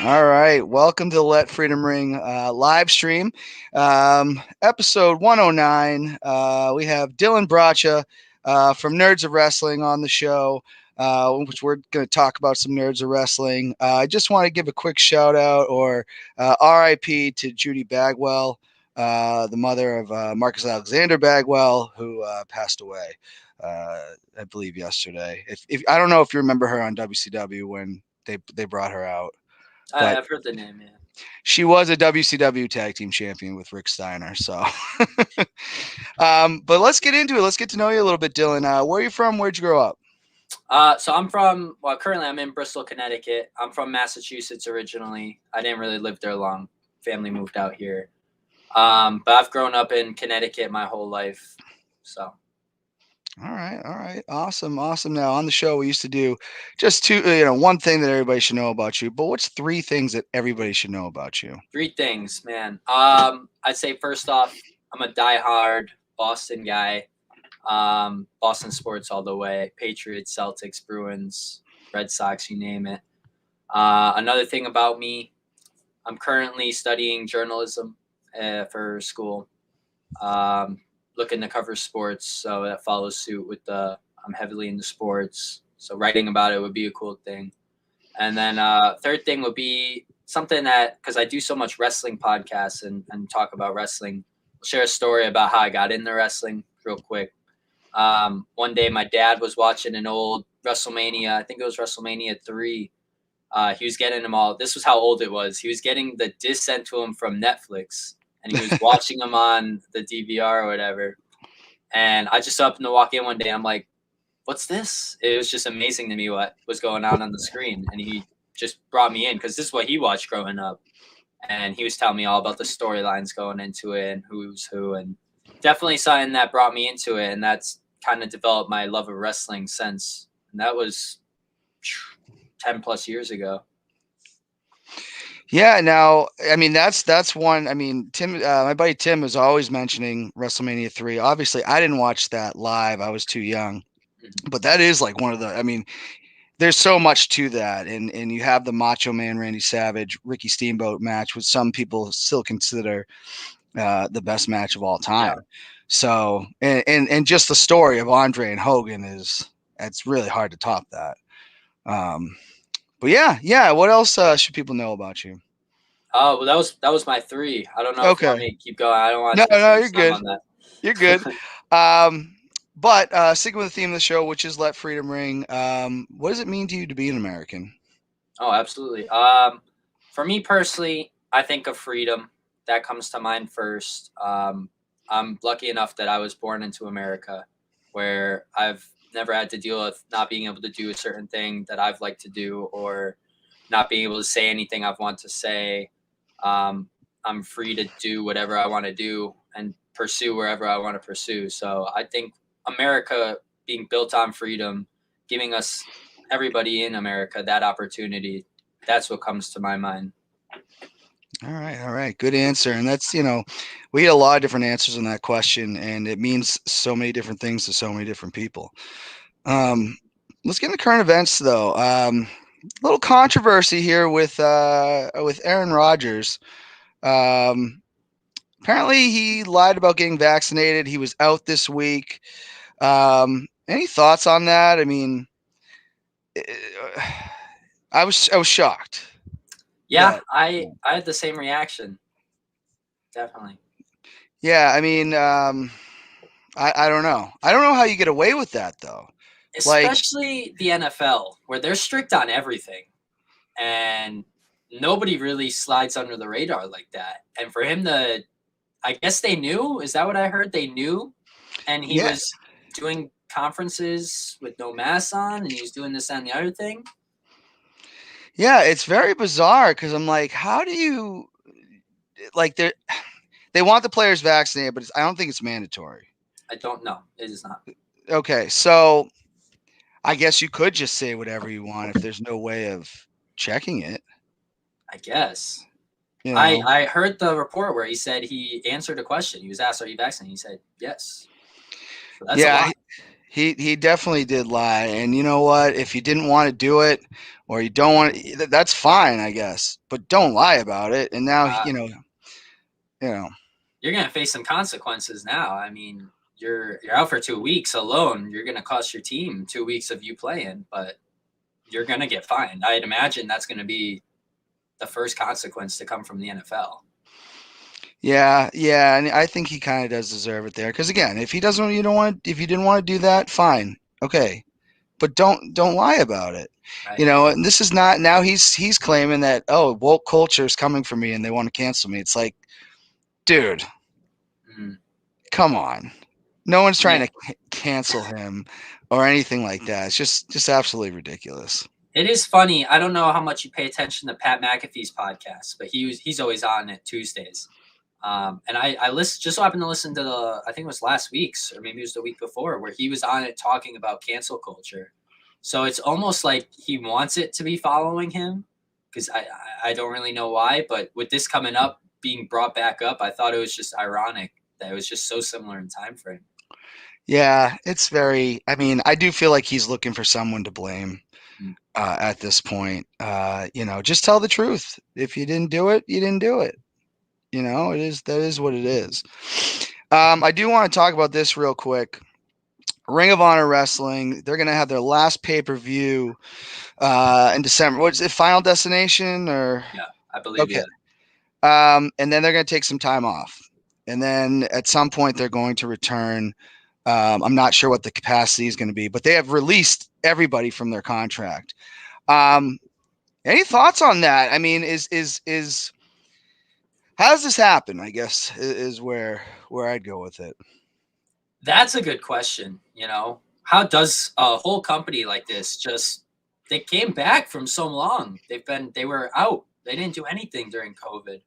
All right, welcome to the Let Freedom Ring live stream, episode 109. We have Dylan Braccia from Nerds of Wrestling on the show, which we're going to talk about some Nerds of Wrestling. I just want to give a quick shout out or RIP to Judy Bagwell, the mother of Marcus Alexander Bagwell, who passed away, I believe, yesterday. If I don't know if you remember her on WCW when they brought her out. But I've heard the name, yeah. she was a WCW tag team champion with Rick Steiner. So, but let's get into it. Let's get to know you a little bit, Dylan. Where are you from? Where'd you grow up? So currently I'm in Bristol, Connecticut. I'm from Massachusetts originally. I didn't really live there long. Family moved out here. But I've grown up in Connecticut my whole life. So. All right, awesome. Now on the show, we used to do just one thing that everybody should know about you. But what's three things that everybody should know about you? Three things, man. I'd say first off, I'm a diehard Boston guy. Boston sports all the way. Patriots, Celtics, Bruins, Red Sox, you name it. Another thing about me, I'm currently studying journalism for school. Looking to cover sports, so that follows suit with I'm heavily into sports, so writing about it would be a cool thing. And then third thing would be something that, because I do so much wrestling podcasts and talk about wrestling, I'll share a story about how I got into wrestling real quick. One day my dad was watching an old WrestleMania, I think it was WrestleMania 3. He was getting them all. This was how old it was. He was getting the disc sent to him from Netflix, and he was watching them on the DVR or whatever. And I just happened to walk in one day. I'm like, what's this? It was just amazing to me what was going on the screen. And he just brought me in because this is what he watched growing up. And he was telling me all about the storylines going into it and who's who. And definitely something that brought me into it. And that's kind of developed my love of wrestling since. And that was 10 plus years ago. Yeah, now I mean that's one. I mean, Tim, my buddy Tim was always mentioning WrestleMania 3. Obviously, I didn't watch that live; I was too young. But that is like one of the. I mean, there's so much to that, and you have the Macho Man Randy Savage Ricky Steamboat match, which some people still consider the best match of all time. Yeah. So, and just the story of Andre and Hogan it's really hard to top that. But yeah. What else should people know about you? Oh, well, that was my three. I don't know if you want Okay. me to keep going. I don't want No, to take too no, much you're time good. on that. You're good. But sticking with the theme of the show, which is Let Freedom Ring, what does it mean to you to be an American? Oh, absolutely. For me personally, I think of freedom. That comes to mind first. I'm lucky enough that I was born into America, where I've never had to deal with not being able to do a certain thing that I've liked to do, or not being able to say anything I've want to say. I'm free to do whatever I want to do and pursue wherever I want to pursue. So I think America being built on freedom, giving us everybody in America that opportunity, that's what comes to my mind. All right. Good answer. And that's, we get a lot of different answers on that question, and it means so many different things to so many different people. Let's get into current events, though. Little controversy here with Aaron Rodgers. Apparently, he lied about getting vaccinated. He was out this week. Any thoughts on that? I mean, I was shocked. Yeah, I had the same reaction. Definitely. Yeah, I mean, I don't know. I don't know how you get away with that though. Especially the NFL, where they're strict on everything, and nobody really slides under the radar like that. And for him to, I guess they knew. Is that what I heard? They knew, and he was doing conferences with no mask on, and he was doing this and the other thing. Yeah, it's very bizarre because I'm like, how do you like they want the players vaccinated, but I don't think it's mandatory. I don't know. It is not. Okay, so I guess you could just say whatever you want if there's no way of checking it. I guess. You know? I heard the report where he said he answered a question. He was asked, "Are you vaccinated?" He said, "Yes." So that's a lot. He definitely did lie. And you know what? If you didn't want to do it or you don't want to, that's fine, I guess. But don't lie about it. And now, Uh, you know, you're gonna face some consequences now. I mean, you're out for 2 weeks alone. You're gonna cost your team 2 weeks of you playing, but you're gonna get fined. I'd imagine that's gonna be the first consequence to come from the NFL. yeah, and I think he kind of does deserve it there. Because again, if he doesn't, you don't want, if you didn't want to do that, fine, okay, but don't lie about it. Right. And this is not now he's claiming that, oh, woke culture is coming for me and they want to cancel me. It's like, dude, Mm. come on. No one's trying Yeah. to cancel him or anything like that. It's just absolutely ridiculous. It is funny. I don't know how much you pay attention to Pat McAfee's podcast, but he's always on it Tuesdays. And I just so happened to listen to I think it was last week's or maybe it was the week before where he was on it talking about cancel culture. So it's almost like he wants it to be following him because I don't really know why, but with this coming up, being brought back up, I thought it was just ironic that it was just so similar in time frame. Yeah, it's very. I mean, I do feel like he's looking for someone to blame Mm. at this point. Just tell the truth. If you didn't do it, you didn't do it. It is that is what it is. I do want to talk about this real quick. Ring of Honor Wrestling. They're gonna have their last pay per view in December. What's it? Final Destination or Yeah, I believe okay. you. And then they're gonna take some time off, and then at some point they're going to return. I'm not sure what the capacity is going to be, but they have released everybody from their contract. Um, any thoughts on that? I mean, is how does this happen? I guess is where I'd go with it. That's a good question. How does a whole company like this just they came back from so long? They were out. They didn't do anything during COVID.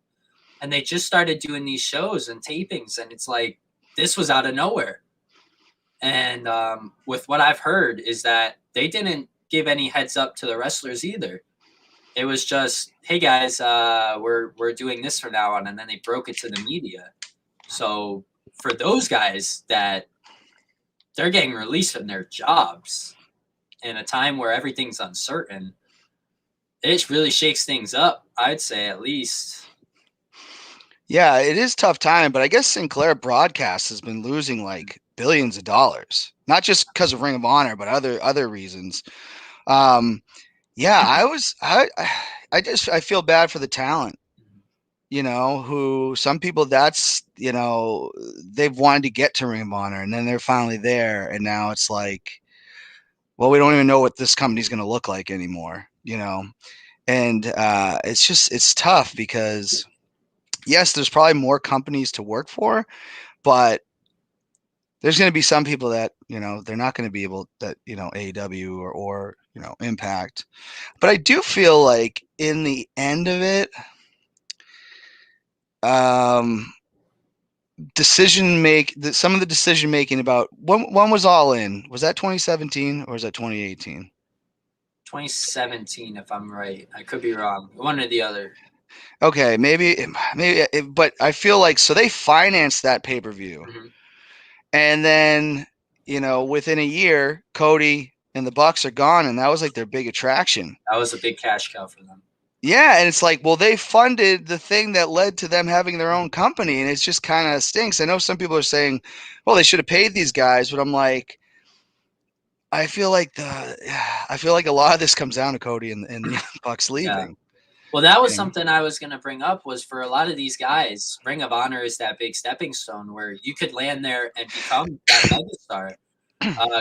And they just started doing these shows and tapings and it's like this was out of nowhere. And with what I've heard is that they didn't give any heads up to the wrestlers either. It was just, hey guys, we're doing this from now on, and then they broke it to the media. So for those guys that they're getting released from their jobs in a time where everything's uncertain, it really shakes things up, I'd say at least. Yeah, it is tough time, but I guess Sinclair Broadcast has been losing like billions of dollars, not just because of Ring of Honor, but other reasons. Um, yeah, I feel bad for the talent. Who some people they've wanted to get to Ring of Honor and then they're finally there. And now it's like, well, we don't even know what this company's going to look like anymore. And it's tough because, yes, there's probably more companies to work for, but there's going to be some people that, they're not going to be able that, AEW or Impact. But I do feel like in the end of it, um, some of the decision making about when was All In, was that 2017 or was that 2018? 2017, if I'm right. I could be wrong. One or the other. Okay, but I feel like so they financed that pay-per-view, Mm-hmm. and then within a year Cody and the Bucks are gone, and that was like their big attraction. That was a big cash cow for them. Yeah, and it's like, well, they funded the thing that led to them having their own company, and it's just kind of stinks. I know some people are saying, well, they should have paid these guys, but I'm like, I feel like a lot of this comes down to Cody and the Bucks Yeah. leaving. Well, that was And something I was going to bring up was for a lot of these guys, Ring of Honor is that big stepping stone where you could land there and become that megastar.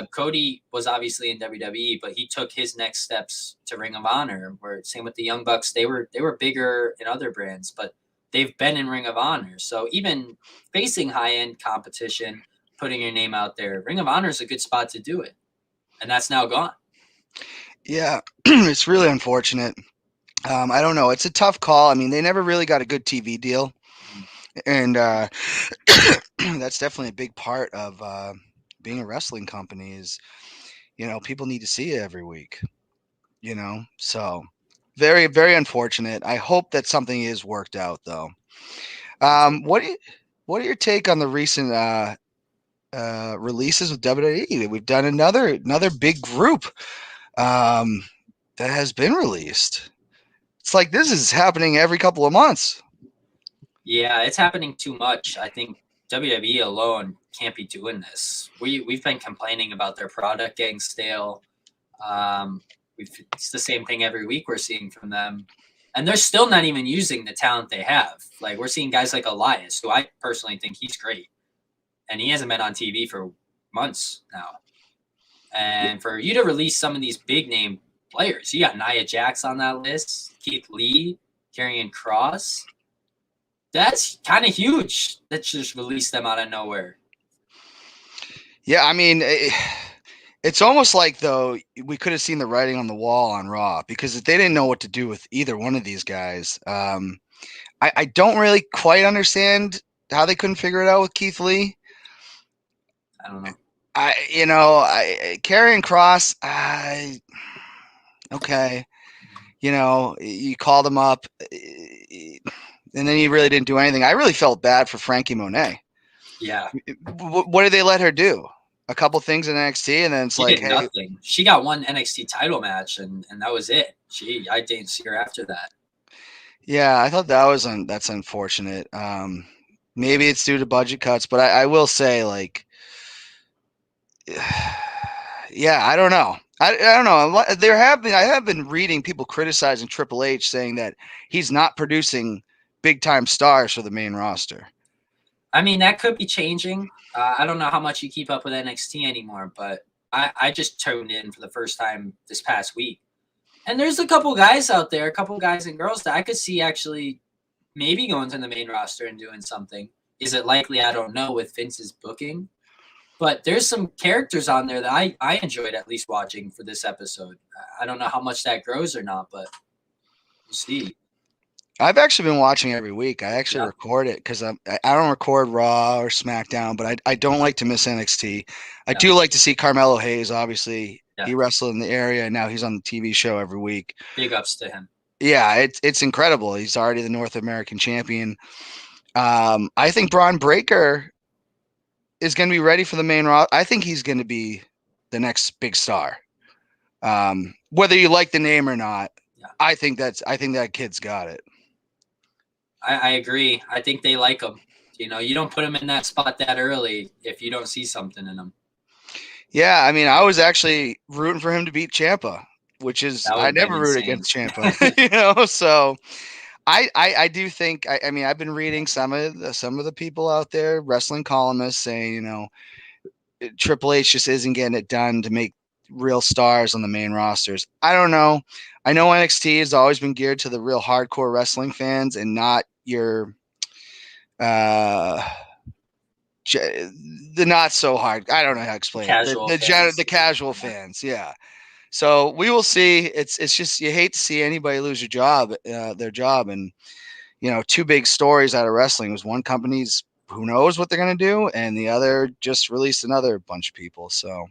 Cody was obviously in WWE, but he took his next steps to Ring of Honor. Where same with the Young Bucks, they were bigger in other brands, but they've been in Ring of Honor. So even facing high end competition, putting your name out there, Ring of Honor is a good spot to do it, and that's now gone. yeah, it's really unfortunate. I don't know. It's a tough call. I mean, they never really got a good TV deal, Mhm. and that's definitely a big part of being a wrestling company. Is people need to see you every week. So very very unfortunate. I hope that something is worked out though. Me too. What are your take on the recent releases with WWE. We've done another big group that has been released. It's like this is happening every couple of months. Yeah, it's happening too much. I think WWE alone can't be doing this. We've been complaining about their product getting stale. It's the same thing every week we're seeing from them, and they're still not even using the talent they have. Like we're seeing guys like Elias, who I personally think he's great, and he hasn't been on TV for months now. And for you to release some of these big name players, you got Nia Jax on that list, Keith Lee, Karrion Kross. That's kind of huge. That just released them out of nowhere. Yeah, I mean, it's almost like though we could have seen the writing on the wall on Raw because they didn't know what to do with either one of these guys. I don't really quite understand how they couldn't figure it out with Keith Lee. I don't know. Karrion Kross, okay, you called him up, and then he really didn't do anything. I really felt bad for Frankie Monet. Yeah. What did they let her do? A couple things in NXT, and then it's She like, did hey, nothing. She got one NXT title match, and that was it. I didn't see her after that. yeah, I thought that's unfortunate. Maybe it's due to budget cuts, but I will say, like, yeah, I don't know. I don't know. I have been reading people criticizing Triple H, saying that he's not producing big time stars for the main roster. I mean, that could be changing. I don't know how much you keep up with NXT anymore, but I just tuned in for the first time this past week. And there's a couple guys out there, a couple guys and girls that I could see actually maybe going to the main roster and doing something. Is it likely? I don't know with Vince's booking. But there's some characters on there that I enjoyed at least watching for this episode. I don't know how much that grows or not, but we'll see. I've actually been watching every week. I actually record it because I don't record Raw or SmackDown, but I don't like to miss NXT. I do like to see Carmelo Hayes. Obviously, he wrestled in the area, and now he's on the TV show every week. Big ups to him. Yeah, it's incredible. He's already the North American champion. I think Braun Breaker is going to be ready for the main roster. I think he's going to be the next big star. Whether you like the name or not, I think that kid's got it. I agree. I think they like him. You don't put him in that spot that early if you don't see something in him. Yeah, I mean, I was actually rooting for him to beat Ciampa, which is I never root against Ciampa, So I do think I mean I've been reading some of the people out there, wrestling columnists, saying Triple H just isn't getting it done to make real stars on the main rosters. I don't know. I know NXT has always been geared to the real hardcore wrestling fans and not your the not so hard. I don't know how to explain it. The casual fans, yeah. So we will see. It's just you hate to see anybody lose their job, and two big stories out of wrestling was one company's who knows what they're gonna do, and the other just released another bunch of people. So,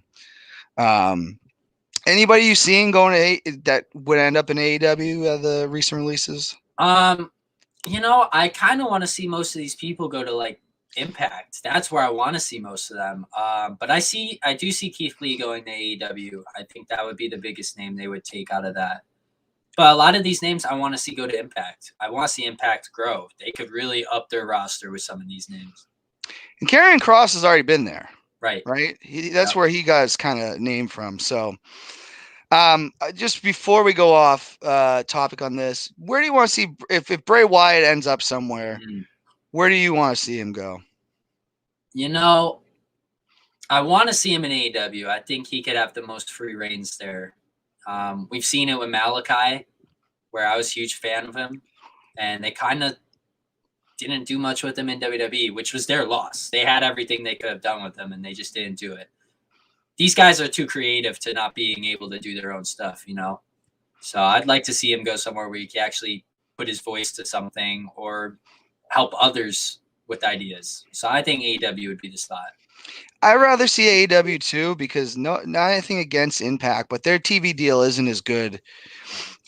anybody you seen going to that would end up in AEW the recent releases? I kind of want to see most of these people go to like Impact. That's where I want to see most of them. But I do see Keith Lee going to AEW. I think that would be the biggest name they would take out of that. But a lot of these names I want to see go to Impact. I want to see Impact grow. They could really up their roster with some of these names. And Karrion Kross has already been there. Right. That's where he got his kind of name from. So, just before we go off topic on this, where do you want to see if Bray Wyatt ends up somewhere? Where do you want to see him go? I want to see him in AEW. I think he could have the most free reigns there. We've seen it with Malachi, where I was a huge fan of him, and they kind of didn't do much with him in WWE, which was their loss. They had everything they could have done with him, and they just didn't do it. These guys are too creative to not being able to do their own stuff, So I'd like to see him go somewhere where he can actually put his voice to something or help others with ideas. So I think AEW would be the spot. I'd rather see AEW too because not anything against Impact, but their TV deal isn't as good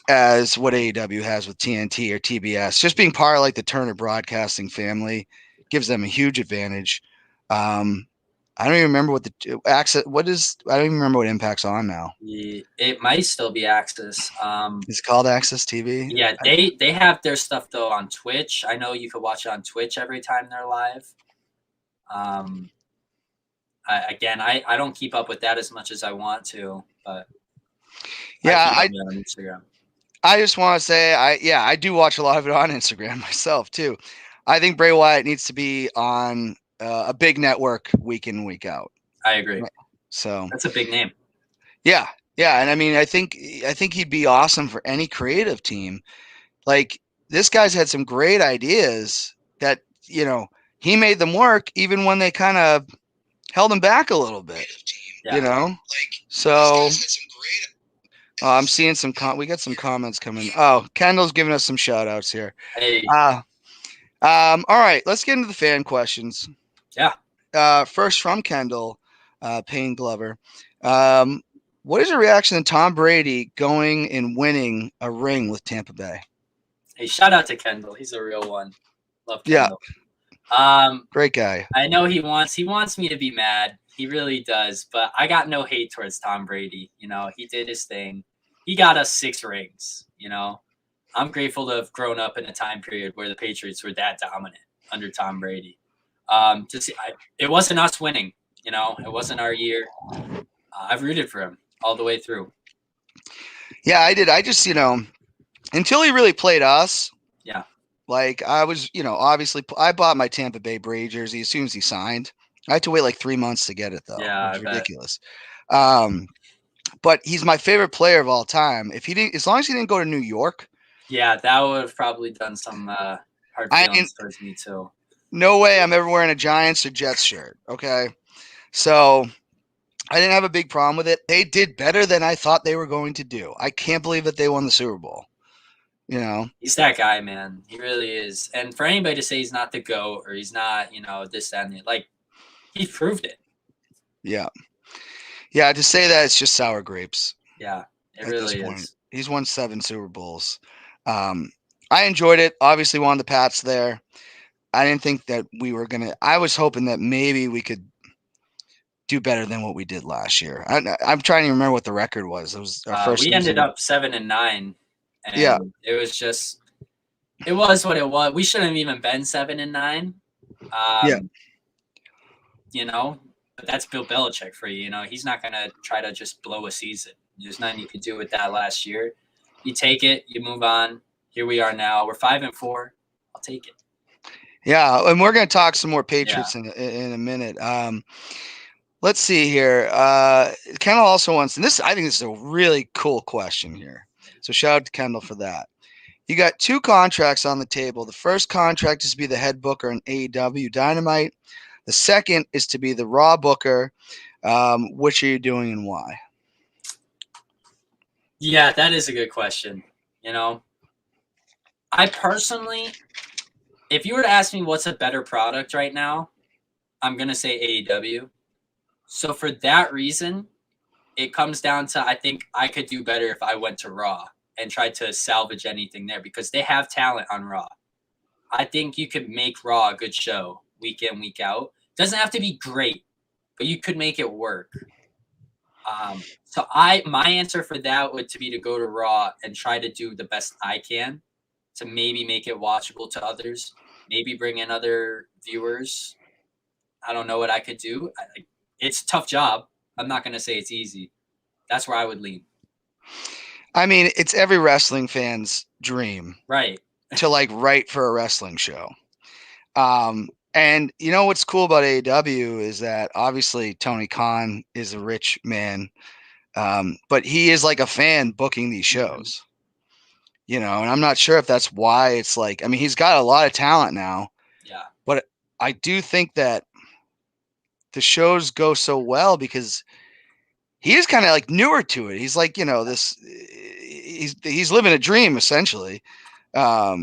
as what AEW has with TNT or TBS. Just being part of like the Turner Broadcasting family gives them a huge advantage. I don't even remember what the access. What is? I don't even remember what Impact's on now. It might still be Access. Is it called Access TV? Yeah, they have their stuff though on Twitch. I know you could watch it on Twitch every time they're live. Um, I don't keep up with that as much as I want to, but I Yeah, keep up with it on Instagram. I just want to say, I do watch a lot of it on Instagram myself too. I think Bray Wyatt needs to be on a big network week in, week out. I agree. So That's a big name. yeah, and I mean, I think he'd be awesome for any creative team. Like this guy's had some great ideas that he made them work, even when they kind of held him back a little bit. Yeah. So I'm seeing we got some comments coming. Oh, Kendall's giving us some shout outs here. Hey. All right, let's get into the fan questions. Yeah. First from Kendall, Payne Glover. What is your reaction to Tom Brady going and winning a ring with Tampa Bay? Hey, shout out to Kendall. He's a real one. Love Kendall. Great guy. I know he wants me to be mad. He really does, but I got no hate towards Tom Brady. He did his thing. He got us 6 rings. I'm grateful to have grown up in a time period where the Patriots were that dominant under Tom Brady. It wasn't us winning. It wasn't our year. I've rooted for him all the way through. Yeah, I did. I just, until he really played us. Yeah. Like I was, obviously I bought my Tampa Bay Brady jersey as soon as he signed. I had to wait like 3 months to get it though. Yeah, it was ridiculous. But he's my favorite player of all time. If he didn't, as long as he didn't go to New York. Yeah, that would have probably done some hard feelings towards me too. No way I'm ever wearing a Giants or Jets shirt. Okay. So I didn't have a big problem with it. They did better than I thought they were going to do. I can't believe that they won the Super Bowl. He's that guy, man. He really is. And for anybody to say he's not the GOAT or he's not, this, that, and like, he proved it. Yeah. Yeah, to say that it's just sour grapes. Yeah, it really is. He's won 7 Super Bowls. I enjoyed it. Obviously won the Pats there. I didn't think that we were going to – I was hoping that maybe we could do better than what we did last year. I'm trying to remember what the record was. It was our first we ended up 7-9. And it was just – it was what it was. We shouldn't have even been 7-9. But that's Bill Belichick for you. He's not going to try to just blow a season. There's nothing you could do with that last year. You take it, you move on. Here we are now. We're 5-4. I'll take it. Yeah, and we're going to talk some more Patriots in a minute. Let's see here. Kendall also wants, and I think this is a really cool question here. So shout out to Kendall for that. You got 2 contracts on the table. The first contract is to be the head booker in AEW Dynamite. The second is to be the Raw booker. Which are you doing and why? Yeah, that is a good question. I personally, if you were to ask me what's a better product right now, I'm going to say AEW. So for that reason, it comes down to I think I could do better if I went to Raw and tried to salvage anything there because they have talent on Raw. I think you could make Raw a good show week in, week out. Doesn't have to be great, but you could make it work. So my answer for that would be to go to Raw and try to do the best I can to maybe make it watchable to others, maybe bring in other viewers. I don't know what I could do. It's a tough job. I'm not going to say it's easy. That's where I would lean. I mean, it's every wrestling fan's dream. Right. To write for a wrestling show. And what's cool about AEW is that obviously Tony Khan is a rich man, but he is like a fan booking these shows. And I'm not sure if that's why it's he's got a lot of talent now. Yeah. But I do think that the shows go so well because he is kind of newer to it. He's he's living a dream essentially. But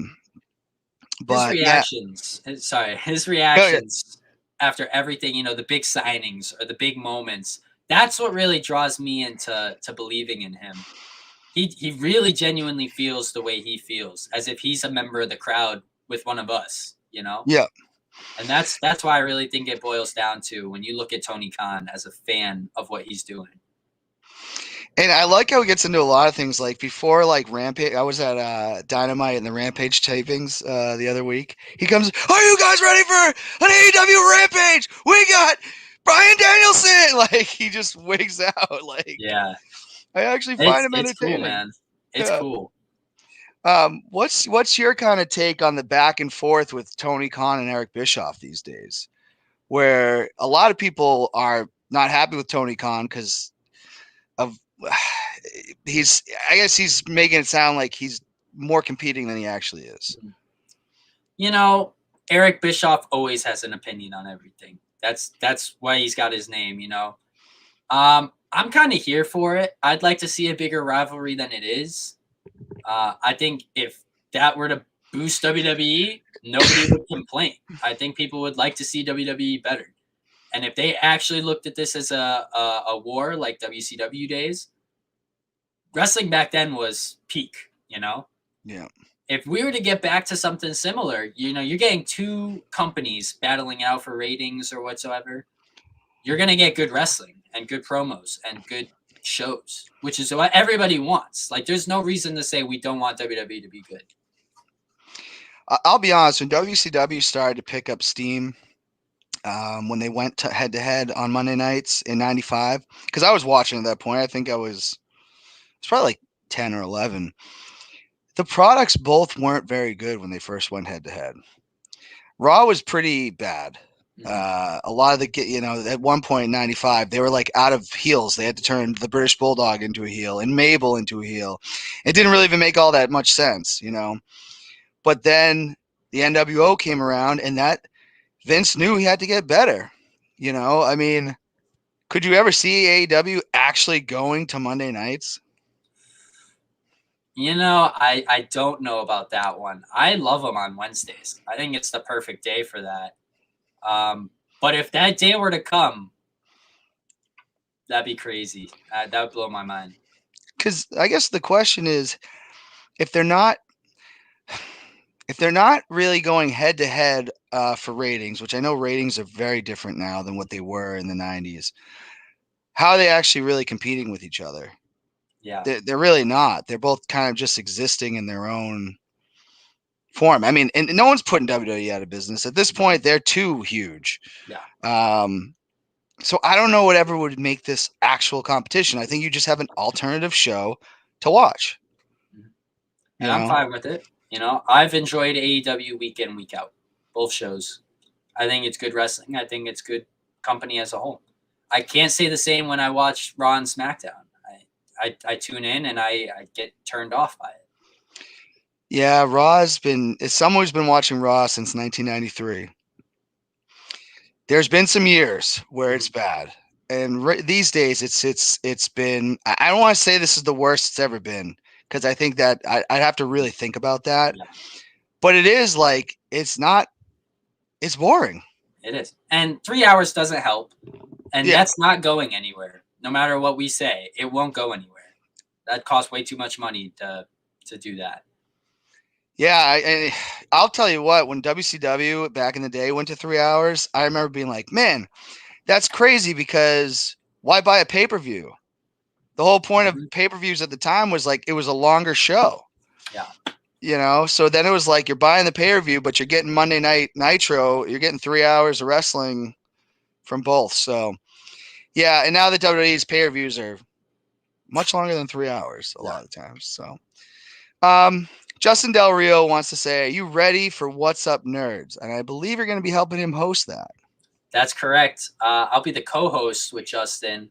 his reactions after everything, the big signings or the big moments, that's what really draws me into believing in him. He really genuinely feels the way he feels, as if he's a member of the crowd with one of us, Yeah. And that's why I really think it boils down to when you look at Tony Khan as a fan of what he's doing. And I like how he gets into a lot of things. Like before, like Rampage, I was at Dynamite and the Rampage tapings the other week. He comes, "Are you guys ready for an AEW Rampage? We got Bryan Danielson!" Like he just wigs out. Like Yeah, I actually find him it's cool, entertaining. man. It's Yeah. cool. What's your kind of take on the back and forth with Tony Khan and Eric Bischoff these days? Where a lot of people are not happy with Tony Khan because of I guess he's making it sound like he's more competing than he actually is. You know, Eric Bischoff always has an opinion on everything. That's why he's got his name, you know. I'm kind of here for it. I'd like to see a bigger rivalry than it is. I think if that were to boost WWE, nobody would complain. I think people would like to see WWE better. And if they actually looked at this as a war like WCW days, wrestling back then was peak, you know? Yeah. If we were to get back to something similar, you know, you're getting two companies battling out for ratings or whatsoever. You're going to get good wrestling and good promos and good shows, which is what everybody wants. Like, there's no reason to say we don't want WWE to be good. I'll be honest, when WCW started to pick up steam, when they went to head on Monday nights in '95, because I was watching at that point. I think it's probably like 10 or 11. The products both weren't very good when they first went head to head. Raw was pretty bad. A lot of at one point in '95, they were like out of heels. They had to turn the British Bulldog into a heel and Mabel into a heel. It didn't really even make all that much sense, you know. But then the NWO came around, and that Vince knew he had to get better. You know, I mean, could you ever see AEW actually going to Monday nights? You know, I don't know about that one. I love them on Wednesdays. I think it's the perfect day for that. But if that day were to come, that'd be crazy. That would blow my mind. Because I guess the question is, if they're not really going head to head for ratings, which I know ratings are very different now than what they were in the '90s, how are they actually really competing with each other? Yeah. They're really not. They're both kind of just existing in their own form. I mean, and no one's putting WWE out of business at this point. They're too huge. Yeah. So I don't know whatever would make this actual competition. I think you just have an alternative show to watch. And I'm fine with it. You know, I've enjoyed AEW week in, week out, both shows. I think it's good wrestling. I think it's good company as a whole. I can't say the same when I watch Raw and SmackDown. I tune in and I get turned off by it. Yeah, as someone who's been watching Raw since 1993, there's been some years where it's bad. And these days it's been, I don't want to say this is the worst it's ever been, because I think that I'd have to really think about that. Yeah. But it is like, it's boring. It is. And 3 hours doesn't help. And that's not going anywhere. No matter what we say, it won't go anywhere. That costs way too much money to do that. Yeah, I'll tell you what, when WCW back in the day went to 3 hours, I remember being like, man, that's crazy, because why buy a pay-per-view? The whole point of pay-per-views at the time was like it was a longer show. Yeah. You know, so then it was like you're buying the pay-per-view, but you're getting Monday Night Nitro. You're getting 3 hours of wrestling from both. So, yeah, and now the WWE's pay-per-views are much longer than 3 hours a lot of times. So, Justin Del Rio wants to say, are you ready for What's Up Nerds? And I believe you're going to be helping him host that. That's correct. I'll be the co-host with Justin.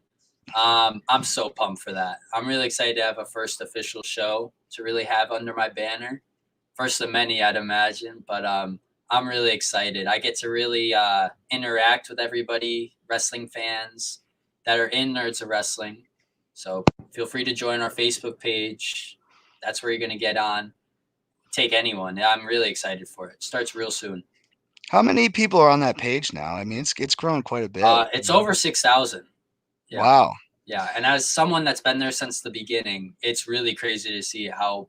I'm so pumped for that. I'm really excited to have a first official show to really have under my banner. First of many, I'd imagine, but I'm really excited. I get to really interact with everybody, wrestling fans that are in Nerds of Wrestling. So feel free to join our Facebook page. That's where you're going to get on. Take anyone. I'm really excited for it. Starts real soon. How many people are on that page now? I mean, it's grown quite a bit. It's over 6,000. Yeah. Wow. Yeah, and as someone that's been there since the beginning, it's really crazy to see how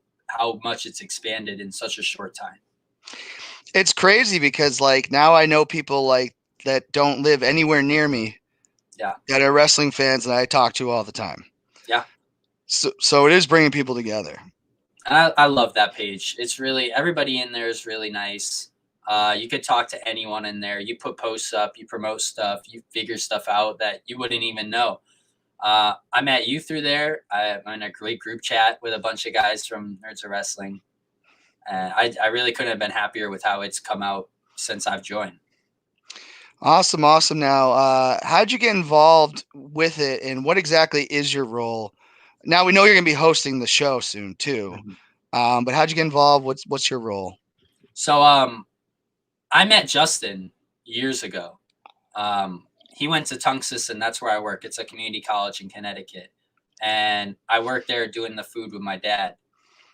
much it's expanded in such a short time. It's crazy because like now I know people like that don't live anywhere near me Yeah. that are wrestling fans that I talk to all the time. Yeah. So it is bringing people together. And I love that page. It's really, everybody in there is really nice. You could talk to anyone in there. You put posts up, you promote stuff, you figure stuff out that you wouldn't even know. I met you through there. I'm in a great group chat with a bunch of guys from Nerds of Wrestling. And I really couldn't have been happier with how it's come out since I've joined. Awesome, awesome. Now, how'd you get involved with it, and what exactly is your role? Now we know you're going to be hosting the show soon too, but how'd you get involved? What's your role? So I met Justin years ago. He went to Tunxus, and that's where I work. It's a community college in Connecticut. And I worked there doing the food with my dad.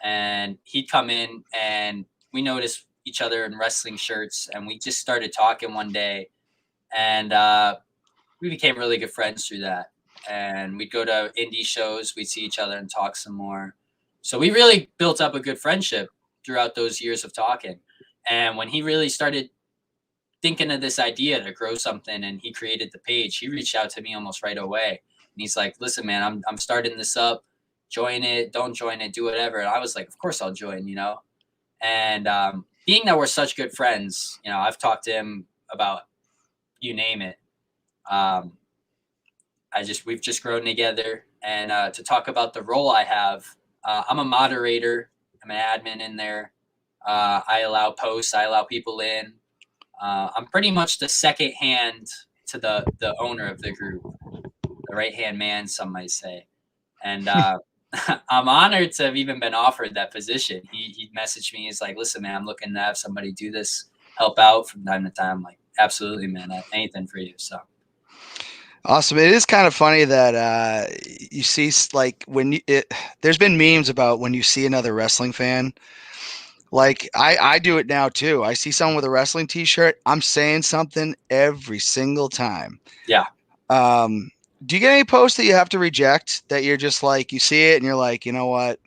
And he'd come in, and we noticed each other in wrestling shirts, and we just started talking one day. And we became really good friends through that. And we'd go to indie shows, we'd see each other and talk some more. So we really built up a good friendship throughout those years of talking. And when he really started thinking of this idea to grow something and he created the page, he reached out to me almost right away. And he's like, listen, man, I'm starting this up. Join it, don't join it, do whatever. And I was like, of course I'll join, you know? And being that we're such good friends, you know, I've talked to him about you name it. We've just grown together. And to talk about the role I have, I'm a moderator. I'm an admin in there. I allow posts. I allow people in. I'm pretty much the second hand to the owner of the group, the right hand man, some might say. And I'm honored to have even been offered that position. He messaged me. He's like, "Listen, man, I'm looking to have somebody do this, help out from time to time." I'm like, absolutely, man, anything for you. So. Awesome. It is kind of funny that you see like there's been memes about when you see another wrestling fan. Like I do it now too. I see someone with a wrestling T-shirt. I'm saying something every single time. Yeah. Do you get any posts that you have to reject that you're just like you see it and you're like, you know what?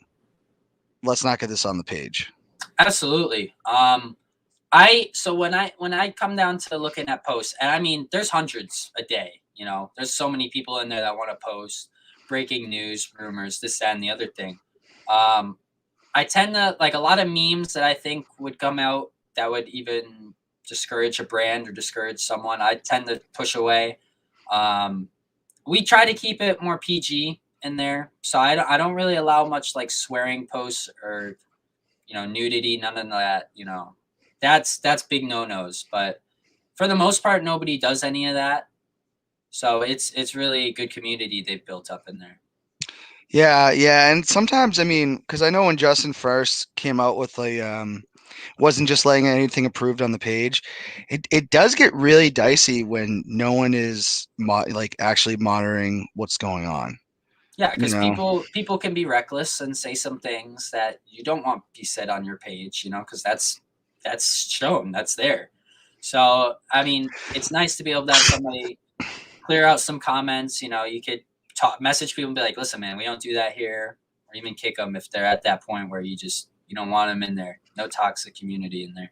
Let's not get this on the page. Absolutely. So when I come down to looking at posts, and I mean, there's hundreds a day. You know, there's so many people in there that want to post breaking news, rumors, this, that, and the other thing. I tend to like a lot of memes that I think would come out that would even discourage a brand or discourage someone. I tend to push away. We try to keep it more PG in there, so I don't really allow much like swearing posts or nudity, none of that. That's big no-nos. But for the most part, nobody does any of that. So it's really a good community they've built up in there. Yeah, and sometimes I mean, because I know when Justin first came out with wasn't just letting anything approved on the page, it does get really dicey when no one is like actually monitoring what's going on. Yeah, because people can be reckless and say some things that you don't want to be said on your page, because that's shown, that's there. So I mean, it's nice to be able to have somebody clear out some comments. You could message people and be like, listen, man, we don't do that here, or even kick them if they're at that point where you don't want them in there. No toxic community in there.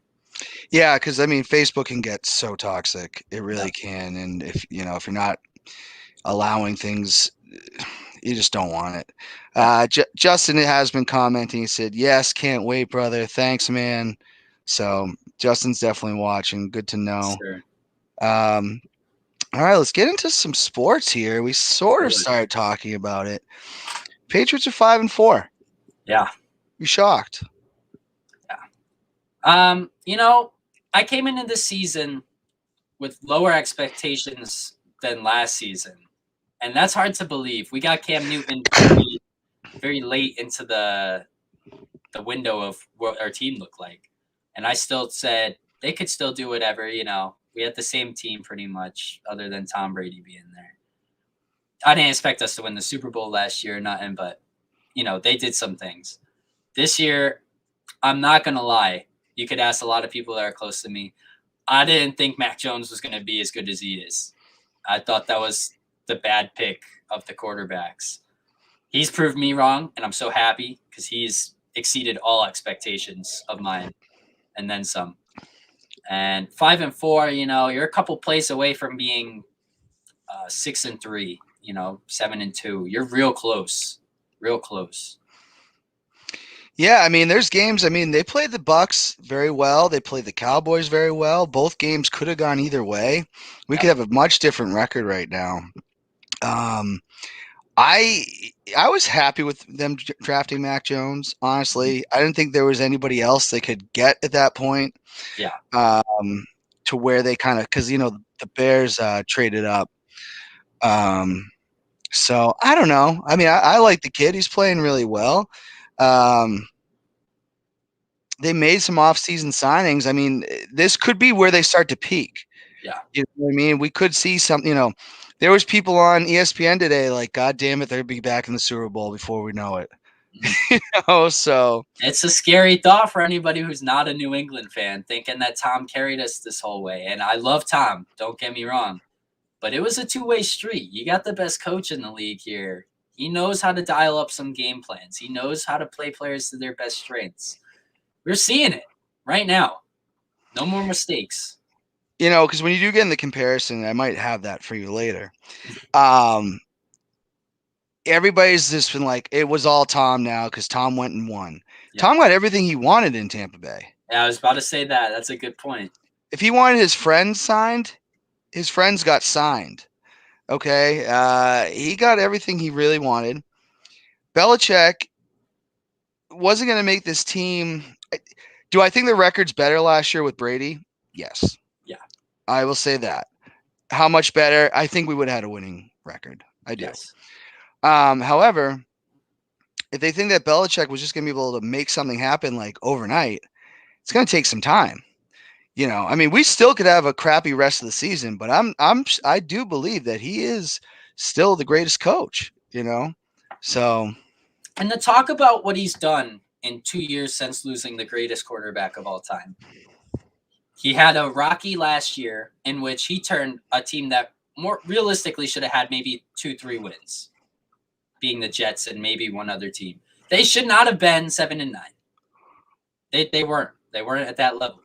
Yeah, because I mean, Facebook can get so toxic. It really can. And if you're not allowing things, you just don't want it. Justin has been commenting. He said, yes, can't wait, brother. Thanks, man. So Justin's definitely watching. Good to know. Sure. All right, let's get into some sports here. We sort of started talking about it. Patriots are 5-4. Yeah. You shocked? Yeah. I came into this season with lower expectations than last season, and that's hard to believe. We got Cam Newton very, very late into the window of what our team looked like, and I still said they could still do whatever. We had the same team pretty much, other than Tom Brady being there. I didn't expect us to win the Super Bowl last year, nothing, but they did some things. This year, I'm not gonna lie. You could ask a lot of people that are close to me. I didn't think Mac Jones was going to be as good as he is. I thought that was the bad pick of the quarterbacks. He's proved me wrong, and I'm so happy because he's exceeded all expectations of mine and then some. And 5-4, you're a couple plays away from being 6-3, 7-2. You're real close, real close. Yeah, I mean, there's games. I mean, they played the Bucks very well. They played the Cowboys very well. Both games could have gone either way. We Yep. could have a much different record right now. Um, I I was happy with them drafting Mac Jones. Honestly, I didn't think there was anybody else they could get at that point. Yeah. To where they kind of, because the Bears traded up. So I don't know. I mean, I like the kid. He's playing really well. Um, they made some off-season signings. I mean, this could be where they start to peak. Yeah. You know what I mean? We could see some. There was people on ESPN today like, God damn it, they'll be back in the Super Bowl before we know it. So it's a scary thought for anybody who's not a New England fan, thinking that Tom carried us this whole way. And I love Tom, don't get me wrong, but it was a two-way street. You got the best coach in the league here. He knows how to dial up some game plans. He knows how to play players to their best strengths. We're seeing it right now. No more mistakes. because when you do get in the comparison, I might have that for you later. Everybody's just been like, it was all Tom now because Tom went and won. Yeah. Tom got everything he wanted in Tampa Bay. Yeah, I was about to say that. That's a good point. If he wanted his friends signed, his friends got signed. Okay. He got everything he really wanted. Belichick wasn't going to make this team. Do I think the record's better last year with Brady? Yes. Yeah. I will say that. How much better? I think we would have had a winning record. I do. Yes. However, if they think that Belichick was just going to be able to make something happen like overnight, it's going to take some time. I mean, we still could have a crappy rest of the season, but I do believe that he is still the greatest coach. So. And to talk about what he's done in 2 years since losing the greatest quarterback of all time. He had a rocky last year in which he turned a team that more realistically should have had maybe 2-3 wins, being the Jets and maybe one other team. They should not have been 7-9. They weren't. They weren't at that level.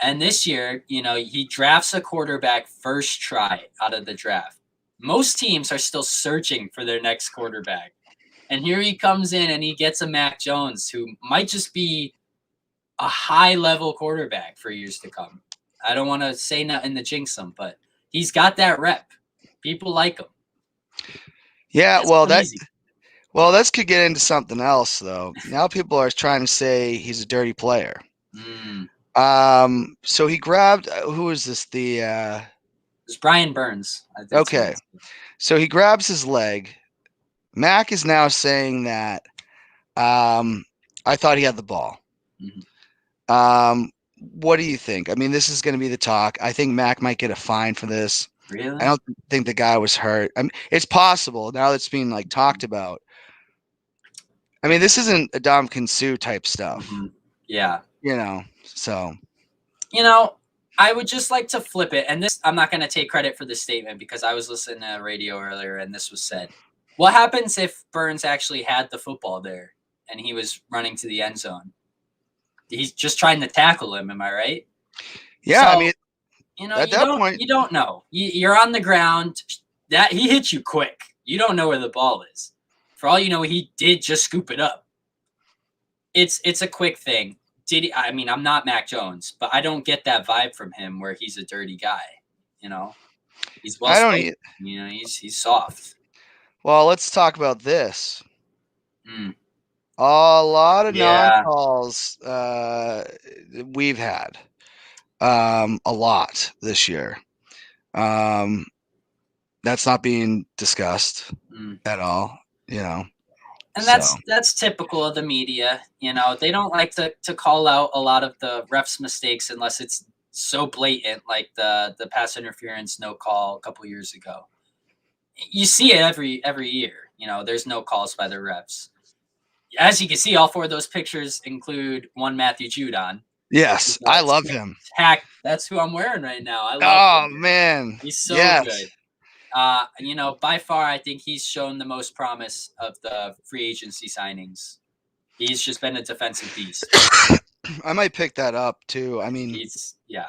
And this year, he drafts a quarterback first try out of the draft. Most teams are still searching for their next quarterback. And here he comes in and he gets a Mac Jones who might just be a high-level quarterback for years to come. I don't want to say nothing to jinx him, but he's got that rep. People like him. Yeah, that could get into something else, though. Now people are trying to say he's a dirty player. So he grabbed who is this? It was Brian Burns. Okay, so he grabs his leg. Mac is now saying that I thought he had the ball. Mm-hmm. What do you think? I mean, this is going to be the talk. I think Mac might get a fine for this. Really? I don't think the guy was hurt. I mean, it's possible now that's being talked about. I mean, this isn't a Domkin Sue type stuff. Mm-hmm. Yeah. So. I would just like to flip it. And this, I'm not going to take credit for this statement because I was listening to radio earlier and this was said. What happens if Burns actually had the football there and he was running to the end zone? He's just trying to tackle him. Am I right? Yeah. So, I mean, at that point, you don't know. You're on the ground. That he hit you quick. You don't know where the ball is. For all you know, he did just scoop it up. It's a quick thing. Did he? I mean, I'm not Mac Jones, but I don't get that vibe from him where he's a dirty guy. He's well spoken. He's soft. Well, let's talk about this. A lot of non-calls we've had. A lot this year. That's not being discussed at all. And that's typical of the media. They don't like to call out a lot of the refs' mistakes unless it's so blatant, like the pass interference no call a couple years ago. You see it every year. There's no calls by the refs. As you can see, all four of those pictures include one Matthew Judon. Yes, I love him. That's who I'm wearing right now. I love him. Man, he's so good. By far, I think he's shown the most promise of the free agency signings. He's just been a defensive beast. I might pick that up too. I mean, Yeah,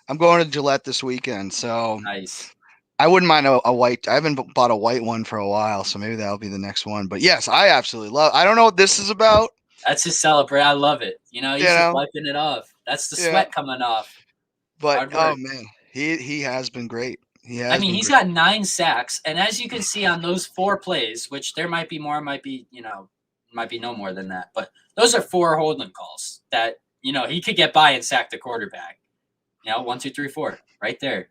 I'm going to Gillette this weekend, so nice. I wouldn't mind a white. I haven't bought a white one for a while, so maybe that'll be the next one. But yes, I absolutely love. I don't know what this is about. That's his celebrate. I love it. You He's just know, wiping it off. That's the yeah. sweat coming off. But Hard oh work. man, he has been great. He I has mean, been he's great. got 9 sacks, and as you can see on those 4 plays, which there might be more, might be might be no more than that, but those are 4 holding calls that he could get by and sack the quarterback. 1, 2, 3, 4, right there.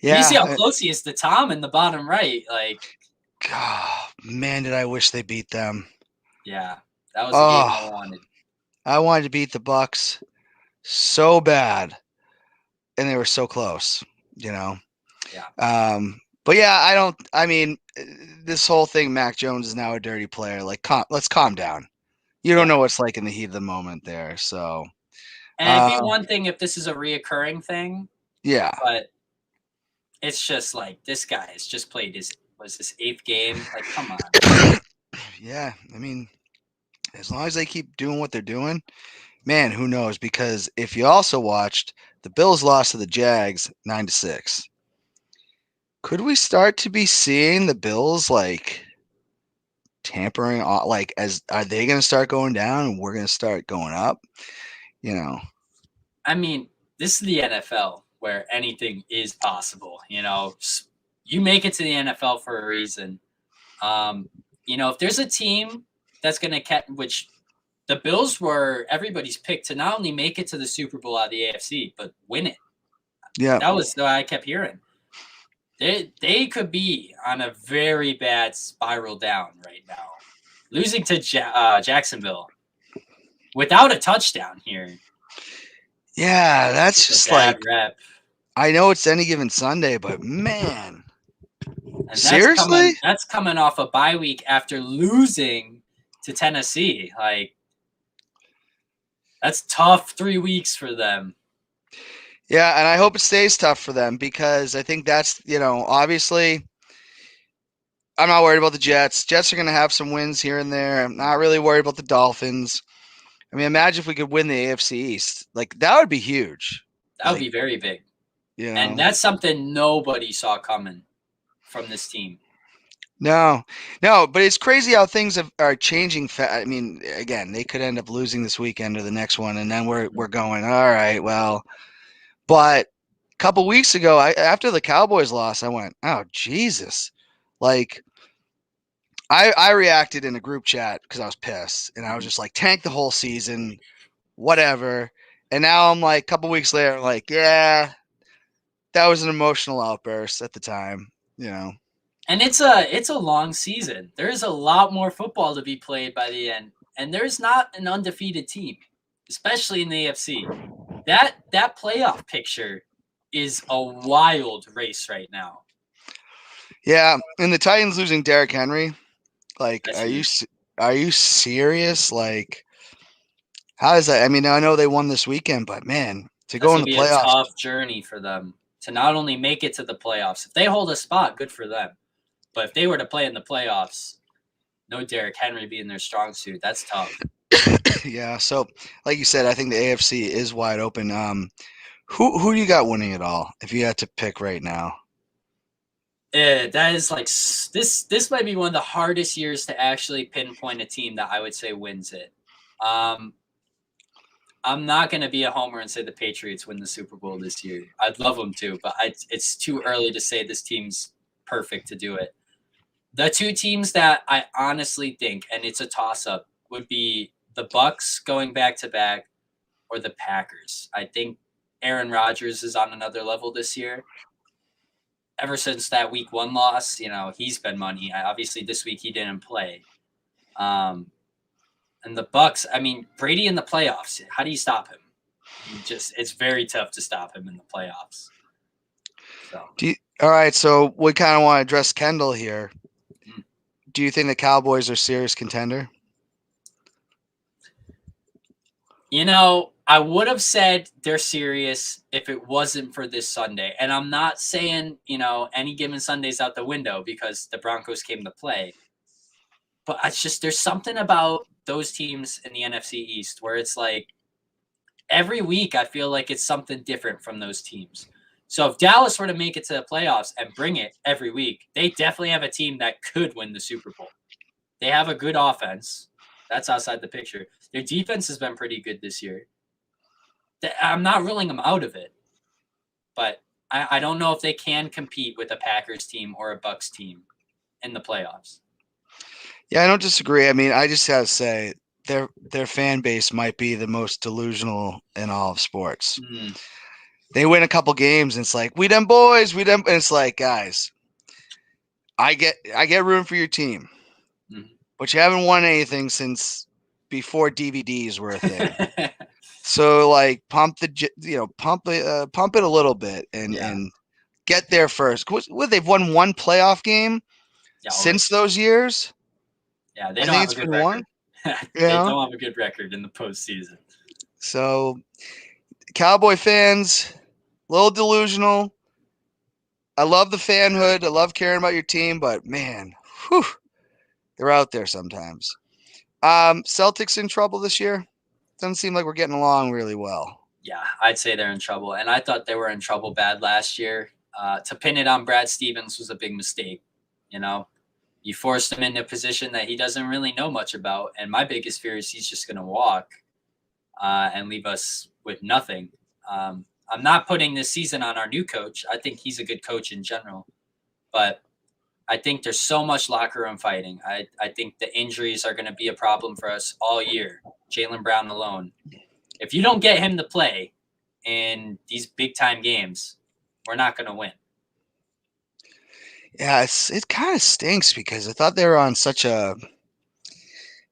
And you see how Yeah. close he is to Tom in the bottom right. Like, God, man, did I wish they beat them. yeah, that was the game I Oh, wanted. I wanted to beat the Bucks so bad, and they were so close. You know. Yeah, But yeah, I don't. I mean, this whole thing, Mac Jones is now a dirty player. Like, let's calm down. You don't yeah. know what's like in the heat of the moment there. So, And it'd be uh, one thing if this is a reoccurring thing, yeah, but it's just like this guy has just played his 8th game. Like, come on. yeah. I mean, as long as they keep doing what they're doing, man, who knows? Because if you also watched, the Bills lost to the Jags 9-6. Could we start to be seeing the Bills like tampering? Like, as are they going to start going down and we're going to start going up? You know. I mean, this is the NFL where anything is possible. You make it to the NFL for a reason. If there's a team that's going to catch, which the Bills were everybody's pick to not only make it to the Super Bowl out of the AFC, but win it. Yeah. That was what I kept hearing. They could be on a very bad spiral down right now. Losing to Jacksonville without a touchdown here. Yeah, that's It's a just bad like rep. I know it's any given Sunday, but man, And that's seriously? coming that's coming off a bye week after losing to Tennessee. Like, that's tough 3 weeks for them. Yeah, and I hope it stays tough for them because I think that's, obviously I'm not worried about the Jets. Jets are going to have some wins here and there. I'm not really worried about the Dolphins. I mean, imagine if we could win the AFC East. Like that would be huge. That would Like, be very big. you And know. that's something nobody saw coming from this team. No, no, but it's crazy how things are changing. I mean, again, they could end up losing this weekend or the next one, and then we're going. All right, well, but a couple weeks ago, after the Cowboys lost, I went, "Oh Jesus!" Like I reacted in a group chat because I was pissed, and I was just like, "Tank the whole season, whatever." And now I'm like, a couple weeks later, like, yeah, that was an emotional outburst at the time, you know. And it's a long season. There's a lot more football to be played by the end. And there's not an undefeated team, especially in the AFC. That playoff picture is a wild race right now. Yeah, and the Titans losing Derrick Henry, like, That's huge. are you serious? Like, how is that? I mean, I know they won this weekend, but man, to That's go in gonna the be a playoffs, tough journey for them to not only make it to the playoffs. If they hold a spot, good for them. But if they were to play in the playoffs, no Derrick Henry being their strong suit, that's tough. yeah. So, like you said, I think the AFC is wide open. Who do you got winning it all? If you had to pick right now, That is like this might be one of the hardest years to actually pinpoint a team that I would say wins it. Um, I'm not going to be a homer and say the Patriots win the Super Bowl this year. I'd love them to, but it's too early to say this team's perfect to do it. The two teams that I honestly think, and it's a toss up, would be the Bucks going back to back or the Packers. I think Aaron Rodgers is on another level this year. Ever since that week 1 loss, he's been money. Obviously, this week he didn't play. Um, and the Bucks, I mean, Brady in the playoffs. How do you stop him? It's very tough to stop him in the playoffs. So, all right. So we kind of want to address Kendall here. mm. Do you think the Cowboys are serious contender? I would have said they're serious if it wasn't for this Sunday. And I'm not saying, any given Sunday's out the window because the Broncos came to play. But it's just there's something about those teams in the NFC East where it's like every week I feel like it's something different from those teams. So if Dallas were to make it to the playoffs and bring it every week, they definitely have a team that could win the Super Bowl. They have a good offense. That's outside the picture. Their defense has been pretty good this year. I'm not ruling them out of it, but I don't know if they can compete with a Packers team or a Bucks team in the playoffs. Yeah, I don't disagree. I mean, I just have to say their fan base might be the most delusional in all of sports. Mm. They win a couple games and it's like, we them boys, we them, and it's like, guys, I get room for your team, but you haven't won anything since before DVDs were a thing. So like, pump it a little bit and get there first. What they've won one playoff game since those years. Yeah, they I don't think have it's a good been record. one. They don't have a good record in the postseason. So, Cowboy fans, a little delusional. I love the fanhood. I love caring about your team, but man, whew, they're out there sometimes. Celtics in trouble this year. Doesn't seem like we're getting along really well. Yeah, I'd say they're in trouble, and I thought they were in trouble bad last year. To pin it on Brad Stevens was a big mistake. You know, you forced him into a position that he doesn't really know much about, and my biggest fear is he's just going to walk and leave us with nothing. I'm not putting this season on our new coach. I think he's a good coach in general, but I think there's so much locker room fighting. I think the injuries are going to be a problem for us all year. Jaylen Brown alone. If you don't get him to play in these big time games, we're not going to win. Yeah, it kind of stinks because I thought they were on such a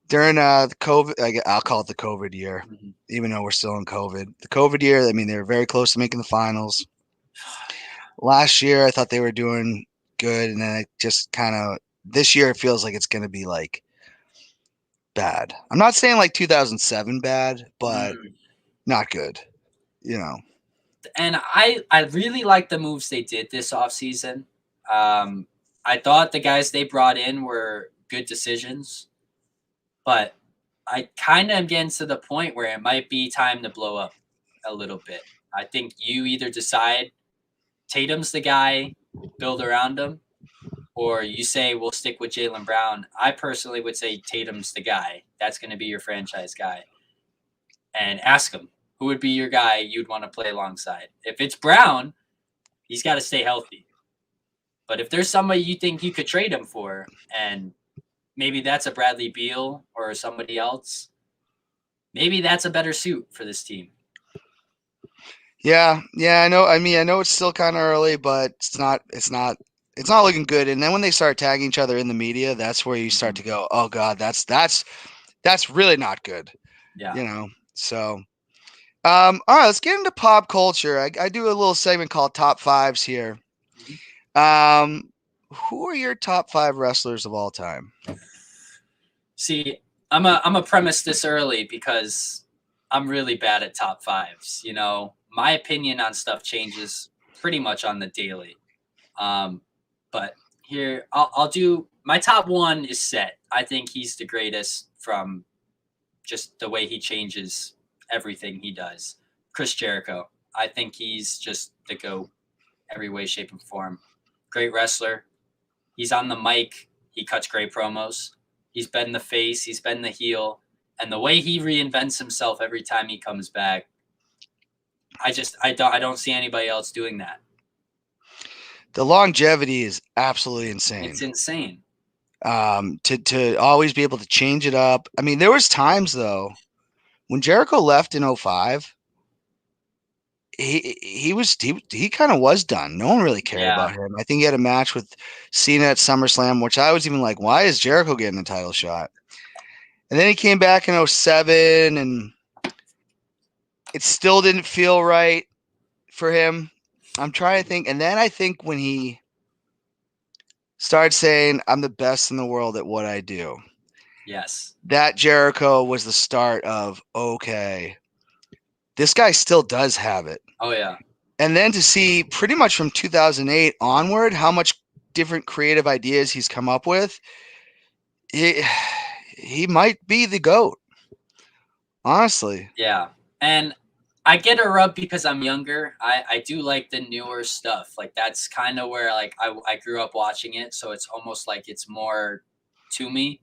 during the COVID. I'll call it the COVID year, even though we're still in COVID. The COVID year. I mean, they were very close to making the finals. Last year, I thought they were doing good, and then it just kind of this year it feels like it's going to be like bad. I'm not saying like 2007 bad, but not good. You know. And I really like the moves they did this offseason. I thought the guys they brought in were good decisions, but I kind of am getting to the point where it might be time to blow up a little bit. I think you either decide Tatum's the guy, build around him, or you say we'll stick with Jaylen Brown. I personally would say Tatum's the guy. That's going to be your franchise guy. And ask him, who would be your guy you'd want to play alongside? If it's Brown, he's got to stay healthy. But if there's somebody you think you could trade him for, and maybe that's a Bradley Beal or somebody else, maybe that's a better suit for this team. Yeah, I know. I mean, I know it's still kind of early, but it's not looking good. And then when they start tagging each other in the media, that's where you start to go, oh God, that's really not good. Yeah. You know. So, all right, let's get into pop culture. I do a little segment called Top Fives here. Who are your top 5 wrestlers of all time? See, I'm a premise this early because I'm really bad at top 5s. You know, my opinion on stuff changes pretty much on the daily. But here I'll do my top 1 is Seth. I think he's the greatest from just the way he changes everything he does. Chris Jericho. I think he's just the GOAT every way, shape, and form. Great wrestler. He's on the mic. He cuts great promos. He's been the face. He's been the heel. And the way he reinvents himself every time he comes back, I don't see anybody else doing that. The longevity is absolutely insane. It's insane. To always be able to change it up. I mean, there was times though when Jericho left in 05, he kind of was done. No one really cared about him. I think he had a match with Cena at SummerSlam, which I was even like, why is Jericho getting a title shot? And then he came back in 07 and it still didn't feel right for him. I'm trying to think. And then I think when he started saying, I'm the best in the world at what I do. Yes. That Jericho was the start of, okay, this guy still does have it. Oh, yeah. And then to see pretty much from 2008 onward how much different creative ideas he's come up with, he might be the GOAT, honestly. Yeah. And I get a rub because I'm younger. I do like the newer stuff. Like that's kind of where like I grew up watching it, so it's almost like it's more to me.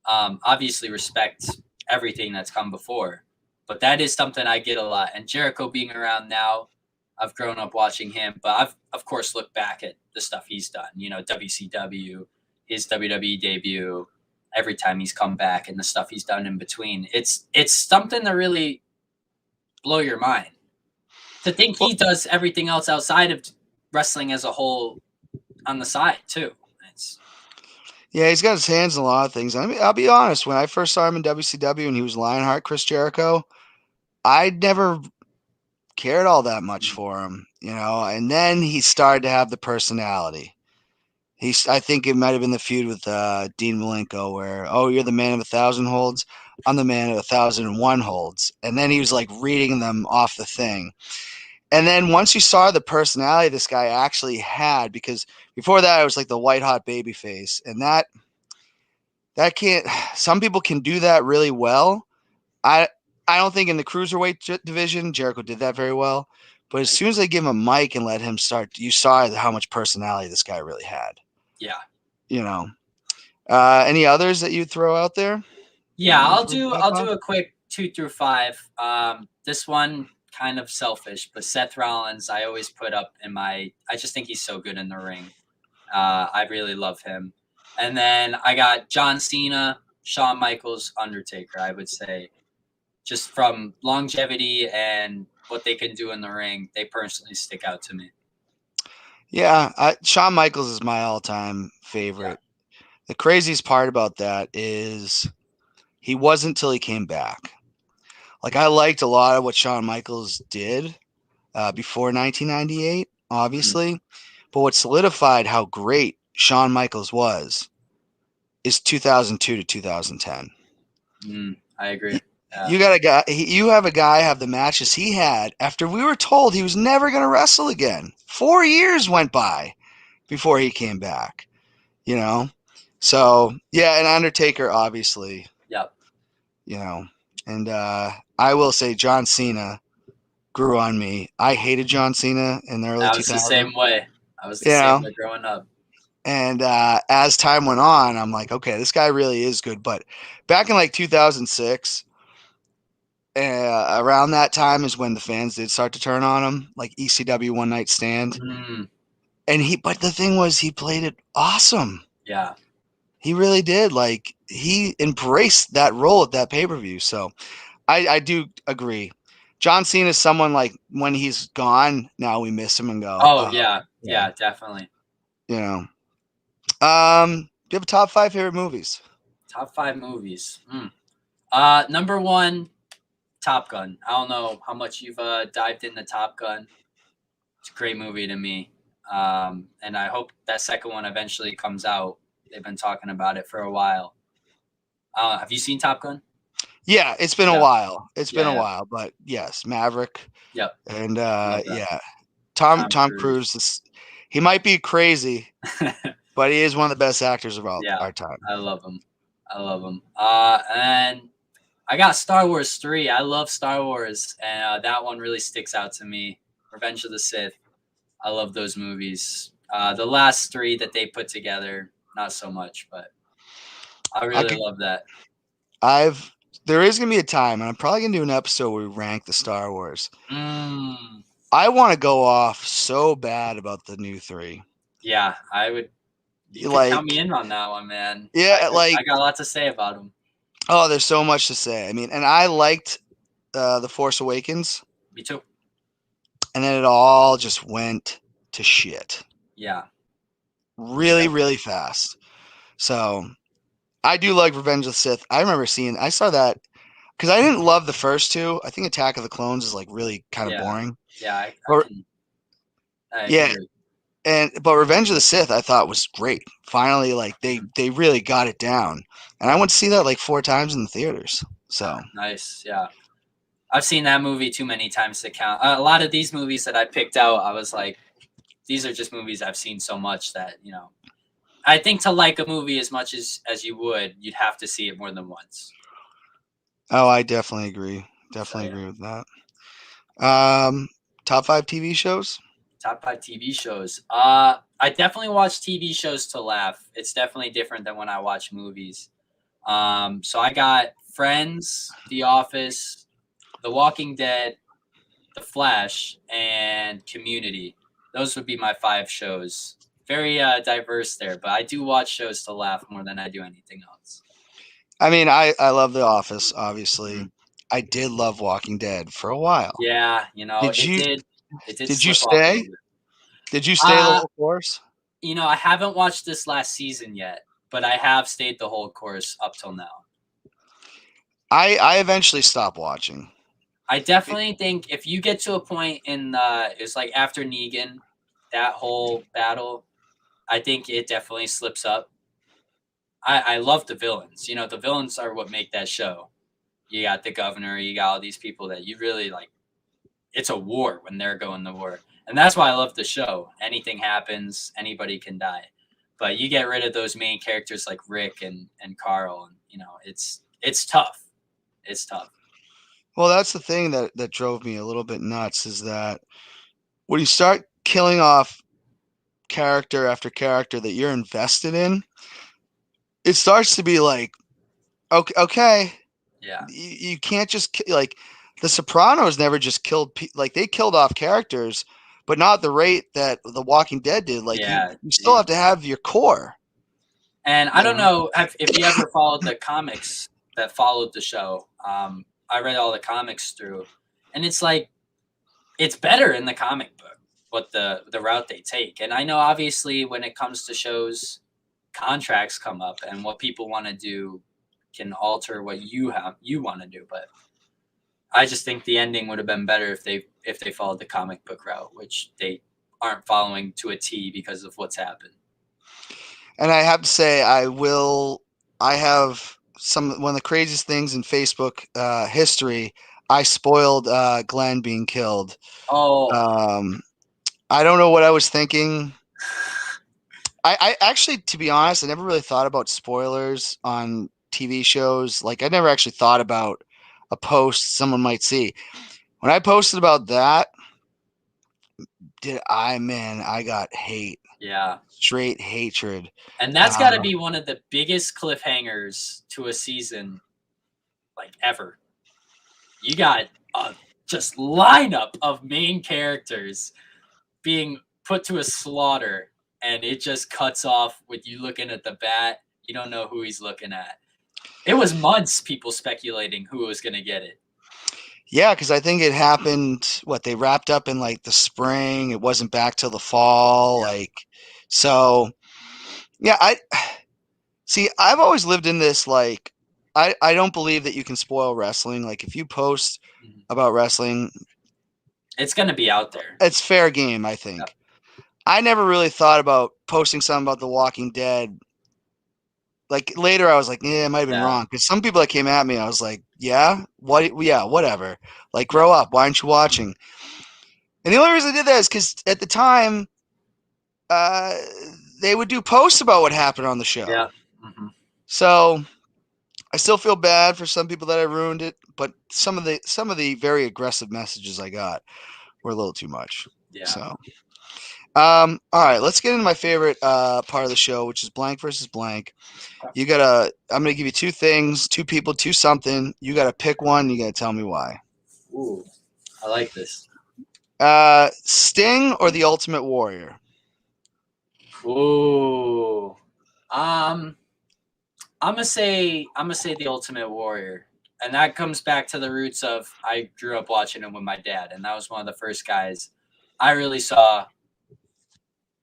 Obviously respect everything that's come before, but that is something I get a lot. And Jericho being around now, I've grown up watching him, but I've of course looked back at the stuff he's done. You know, WCW, his WWE debut, every time he's come back, and the stuff he's done in between. It's something to really blow your mind. To think Well, he does everything else outside of wrestling as a whole on the side too. It's yeah, he's got his hands in a lot of things. I mean, I'll be honest. When I first saw him in WCW and he was Lionheart, Chris Jericho, I never cared all that much for him, And then he started to have the personality. I think it might have been the feud with Dean Malenko, where you're the man of 1,000 holds, I'm the man of 1,001 holds, and then he was like reading them off the thing. And then once you saw the personality this guy actually had, because before that it was like the white hot baby face, and that can't. Some people can do that really well. I I don't think in the cruiserweight division Jericho did that very well. But as soon as they give him a mic and let him start, you saw how much personality this guy really had. yeah. You know. Any others that you'd throw out there? Yeah, I'll do a quick 2 through 5. This one kind of selfish, but Seth Rollins I always put up in my. I just think he's so good in the ring. I really love him. And then I got John Cena, Shawn Michaels, Undertaker. I would say, just from longevity and what they can do in the ring, they personally stick out to me. Yeah, Shawn Michaels is my all-time Yeah, favorite. The craziest part about that is he wasn't till he came back. Like I liked a lot of what Shawn Michaels did before 1998, mm, obviously, but what solidified how great Shawn Michaels was is 2002 to 2010. I agree. Yeah, You got a guy. You have a guy have the matches he had after we were told he was never going to wrestle again. 4 years went by before he came back. You know, so yeah, and Undertaker obviously. yep. You know, and I will say John Cena grew on me. I hated John Cena in the early I was the 2000s. same way. I was the You same know, way growing up. and as time went on, I'm like, okay, this guy really is good. But back in like 2006. Around that time is when the fans did start to turn on him, like ECW One Night Stand. Mm, But the thing was, he played it awesome. yeah, He really did. Like he embraced that role at that pay per view. So I do agree. John Cena is someone like when he's gone, now we miss him and go, oh oh, yeah, yeah, yeah, definitely. you know. Do you have a top 5 favorite movies? Top 5 movies. Number one, Top Gun. I don't know how much you've dived into Top Gun. It's a great movie to me, and I hope that second one eventually comes out. They've been talking about it for a while. Have you seen Top Gun? Yeah, it's been a Yeah, while. It's been yeah, a yeah. while, but yes, Maverick Yep, and love that. yeah, Tom Tom Tom Cruise. Cruise is he might be crazy, but he is one of the best actors of all Yeah, our time. I love him. I love him. And I got Star Wars 3. I love Star Wars, and that one really sticks out to me. Revenge of the Sith. I love those movies. The last three that they put together, not so much, but I I really could love that. I've there is gonna be a time, and I'm probably gonna do an episode where we rank the Star Wars. Mm, I want to go off so bad about the new three. yeah, I would. You could count me Like, in on that one, man. yeah, I like, got a lot to say about them. oh, there's so much to say. I mean, and I liked The Force Awakens, Me too. and then it all just went to shit Yeah, really, yep, really fast. So I do like Revenge of the Sith. I saw that because I didn't love the first two. I think Attack of the Clones is like really kind of yeah, boring. yeah. But I can yeah, agree. but Revenge of the Sith I thought was great. Finally, like they really got it down, and I went to see that like 4 times in the theaters. So Nice. Yeah, I've seen that movie too many times to count. A lot of these movies that I picked out, I was like, these are just movies I've seen so much that I think to like a movie as much as you would, you'd have to see it more than once. I definitely agree. So Definitely yeah. agree with that. Top 5 TV shows. Top 5 TV shows. I definitely watch TV shows to laugh. It's definitely different than when I watch movies. So I got Friends, The Office, The Walking Dead, The Flash, and Community. Those would be my 5 shows. Very diverse there, but I do watch shows to laugh more than I do anything else. I mean, I love The Office, obviously. Mhm. I did love Walking Dead for a while. Yeah, Did it you did did you slip off a little stay? bit. Did you stay the Uh, whole course? I haven't watched this last season yet, but I have stayed the whole course up till now. I eventually stopped watching. I definitely think if you get to a point in it's like after Negan, that whole battle, I think it definitely slips up. I love the villains. The villains are what make that show. You got the governor, you got all these people that you really like. It's a war when they're going to war. And that's why I love the show. Anything happens, anybody can die. But you get rid of those main characters like Rick and Carl, and it's tough. It's tough. Well, that's the thing that drove me a little bit nuts is that when you start killing off character after character that you're invested in, it starts to be like, okay, Yeah. you can't just like the Sopranos never just killed like they killed off characters, but not the rate that The Walking Dead did. Like Yeah. you still have to have your core. And I You don't know? know if you ever followed the comics that followed the show. I read all the comics through, and it's like it's better in the comic book what the route they take. And I know obviously when it comes to shows, contracts come up, and what people want to do can alter what you want to do. But I just think the ending would have been better if they followed the comic book route, which they aren't following to a T because of what's happened. And I have to say, I have one of the craziest things in Facebook history. I spoiled Glenn being killed. Oh, Um, I don't know what I was thinking. I actually, to be honest, I never really thought about spoilers on TV shows. Like, I never actually thought about a post someone might see. When I posted about that, man, I got hate, yeah. straight hatred. And that's got to be one of the biggest cliffhangers to a season, like ever. You got a just lineup of main characters being put to a slaughter, and it just cuts off with you looking at the bat. You don't know who he's looking at. It was months people speculating who was going to get it. Yeah, because I think it happened. What they wrapped up in like the spring. It wasn't back till the fall. Yeah. Like, so yeah. I see. I've always lived in this like. I don't believe that you can spoil wrestling. Like, if you post about wrestling, It's going to be out there. it's fair game. I think. Yeah. I never really thought about posting something about The Walking Dead. Like later, I was like, yeah, it might have been Yeah. wrong. Because some people that came at me, I was like, yeah, what? Yeah, whatever. Like, grow up. Why aren't you watching? And the only reason I did that is because at the time, uh, they would do posts about what happened on the show. Yeah. Mm-hmm. So I still feel bad for some people that I ruined it, but some of the very aggressive messages I got were a little too much. Yeah. So, all right, let's get into my favorite part of the show, which is blank versus blank. I'm gonna give you two things, two people, two something. You gotta pick one. You gotta tell me why. Ooh, I like this. Sting or the Ultimate Warrior? Ooh. I'm gonna say the Ultimate Warrior, and that comes back to the roots of I grew up watching him with my dad, and that was one of the first guys I really saw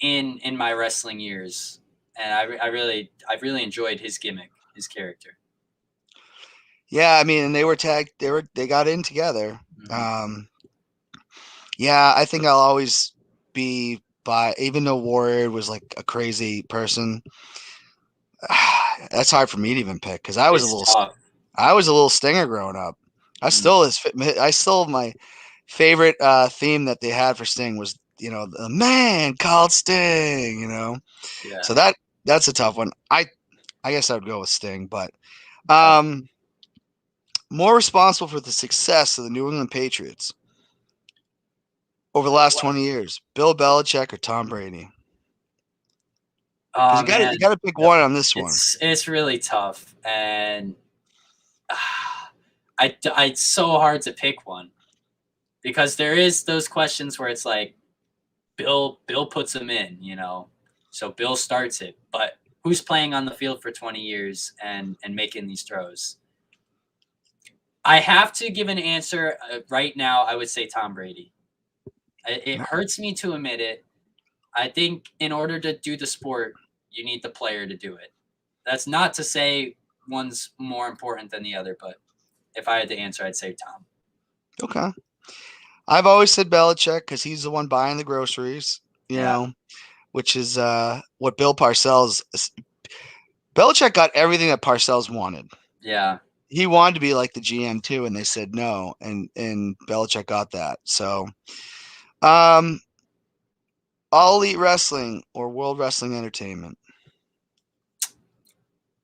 in my wrestling years, and I really enjoyed his gimmick, his character. Yeah, I mean, and they were tagged. They got in together. Mm-hmm. Yeah, I think I'll always be by. Even though Warrior was like a crazy person, that's hard for me to even pick because It's tough. I was a little Stinger growing up. I still my favorite theme that they had for Sting was the man called Sting. Yeah. So that's a tough one. I guess I would go with Sting, but more responsible for the success of the New England Patriots, over the last 20 years? Bill Belichick or Tom Brady? Because Oh you man, got to pick one on this one. it's really tough, and it's so hard to pick one because there is those questions where it's like Bill puts him in, so Bill starts it, but who's playing on the field for 20 years and making these throws? I have to give an answer right now. I would say Tom Brady. It hurts me to admit it. I think in order to do the sport, you need the player to do it. That's not to say one's more important than the other, but if I had to answer, I'd say Tom. Okay. I've always said Belichick because he's the one buying the groceries, which is what Bill Parcells. Belichick got everything that Parcells wanted. Yeah. He wanted to be like the GM too, and they said no, and Belichick got that. So, All Elite Wrestling or World Wrestling Entertainment?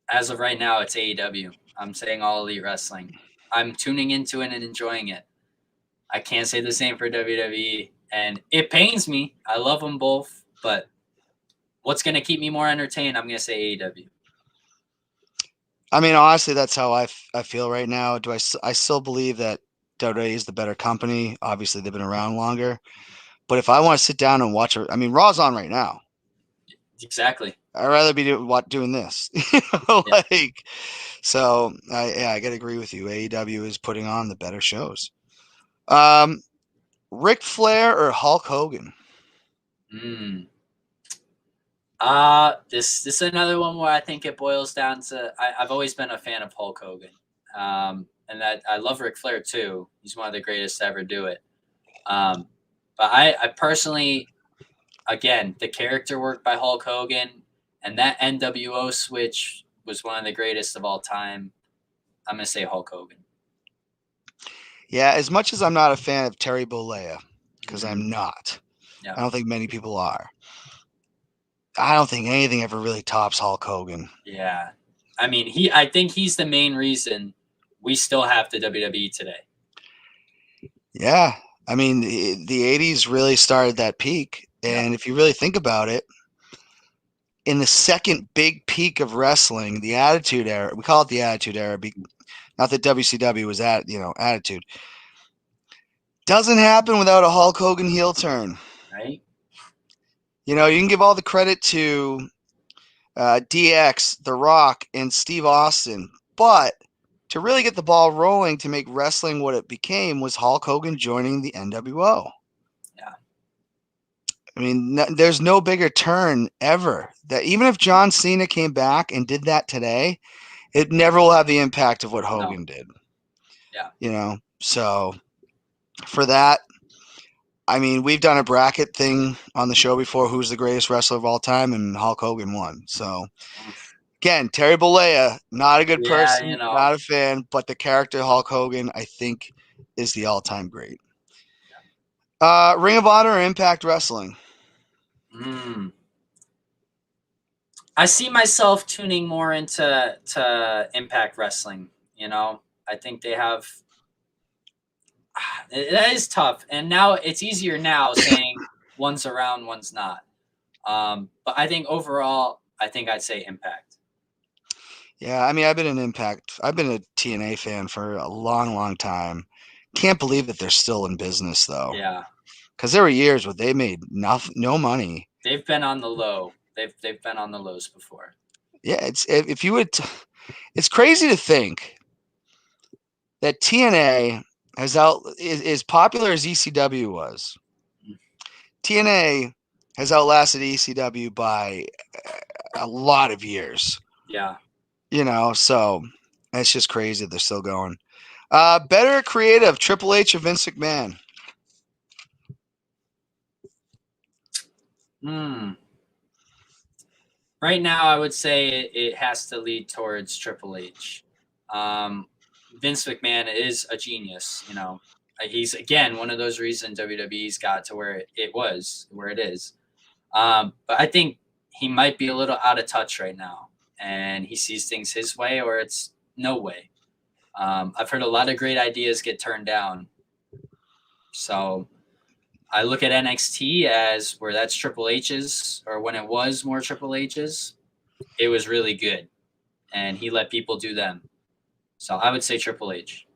As of right now, it's AEW. I'm saying All Elite Wrestling. I'm tuning into it and enjoying it. I can't say the same for WWE, and it pains me. I love them both, but what's going to keep me more entertained? I'm going to say AEW. I mean, honestly, that's how I feel right now. I still believe that WWE is the better company. Obviously, they've been around longer. But if I want to sit down and watch it, I mean, Raw's on right now. Exactly. I'd rather be doing this. So I got to agree with you. AEW is putting on the better shows. Ric Flair or Hulk Hogan? This is another one where I think it boils down to I've always been a fan of Hulk Hogan, and that I love Ric Flair too. He's one of the greatest to ever do it. But I personally, again, the character work by Hulk Hogan and that NWO switch was one of the greatest of all time. I'm gonna say Hulk Hogan. Yeah, as much as I'm not a fan of Terry Bollea, because I'm not. Yeah. I don't think many people are. I don't think anything ever really tops Hulk Hogan. Yeah. I mean, I think he's the main reason we still have the WWE today. Yeah. I mean, the 80s really started that peak. And if you really think about it, in the second big peak of wrestling, the Attitude Era, we call it the Attitude Era, not that WCW was Attitude, doesn't happen without a Hulk Hogan heel turn. Right. You can give all the credit to DX, The Rock, and Steve Austin, but to really get the ball rolling to make wrestling what it became was Hulk Hogan joining the NWO. Yeah. I mean, there's no bigger turn ever. That even if John Cena came back and did that today, it never will have the impact of what Hogan did. Yeah. So for that, I mean, we've done a bracket thing on the show before. Who's the greatest wrestler of all time? And Hulk Hogan won. So again, Terry Bollea, not a good person, not a fan, but the character Hulk Hogan, I think, is the all-time great. Ring of Honor or Impact Wrestling? I see myself tuning more into Impact Wrestling. I think they have. That is tough, and now it's easier now saying one's around, one's not. But I think overall, I think I'd say Impact. Yeah, I mean, I've been an Impact. I've been a TNA fan for a long, long time. Can't believe that they're still in business though. Yeah, because there were years where they made no money. They've been on the low. They've been on the lows before. Yeah, it's crazy to think that TNA is popular as ECW was. TNA has outlasted ECW by a lot of years. Yeah. So it's just crazy that they're still going. Better creative, Triple H or Vince McMahon? Right now, I would say it has to lead towards Triple H. Vince McMahon is a genius. He's again one of those reasons WWE's got to where it is. But I think he might be a little out of touch right now, and he sees things his way or it's no way. I've heard a lot of great ideas get turned down. So I look at NXT as where that's Triple H's, or when it was more Triple H's, it was really good, and he let people do them. So I would say Triple H.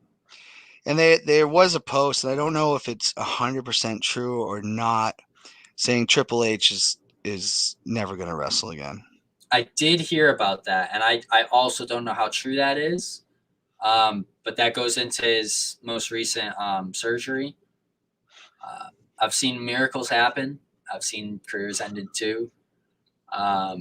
And there was a post, and I don't know if it's 100% true or not, saying Triple H is never going to wrestle again. I did hear about that, and I also don't know how true that is. But that goes into his most recent surgery. I've seen miracles happen. I've seen careers ended too. I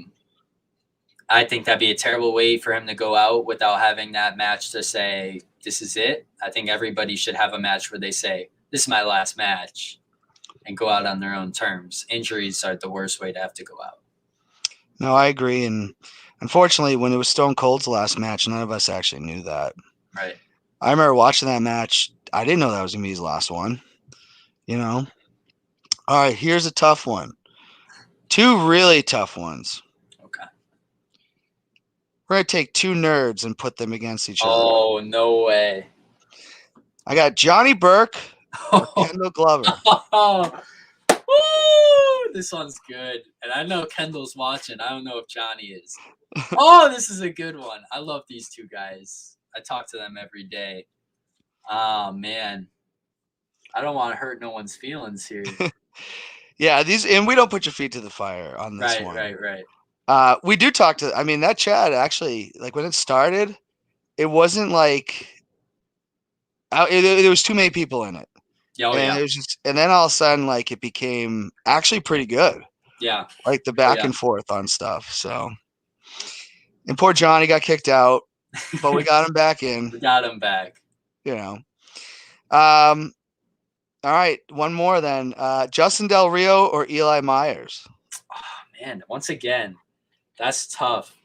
think that'd be a terrible way for him to go out without having that match to say, this is it. I think everybody should have a match where they say, this is my last match, and go out on their own terms. Injuries are the worst way to have to go out. No, I agree. And unfortunately, when it was Stone Cold's last match, none of us actually knew that. Right. I remember watching that match. I didn't know that was going to be his last one. All right, here's a tough one. Two really tough ones. Okay. We're going to take two nerds and put them against each other. Oh, no way. I got Johnny Burke or Kendall Glover. Woo! This one's good. And I know Kendall's watching. I don't know if Johnny is. Oh, this is a good one. I love these two guys. I talk to them every day. Oh, man. I don't want to hurt no one's feelings here. Yeah, and we don't put your feet to the fire on this one. Right. We do talk to, that chat actually, like when it started, it wasn't like, there was too many people in it. Yeah. It was just, and then all of a sudden, like it became actually pretty good. Yeah. Like the back and forth on stuff. So, and poor Johnny got kicked out, but we got him back in. We got him back. All right, one more then. Justin Del Rio or Eli Myers? Oh, man, once again, that's tough.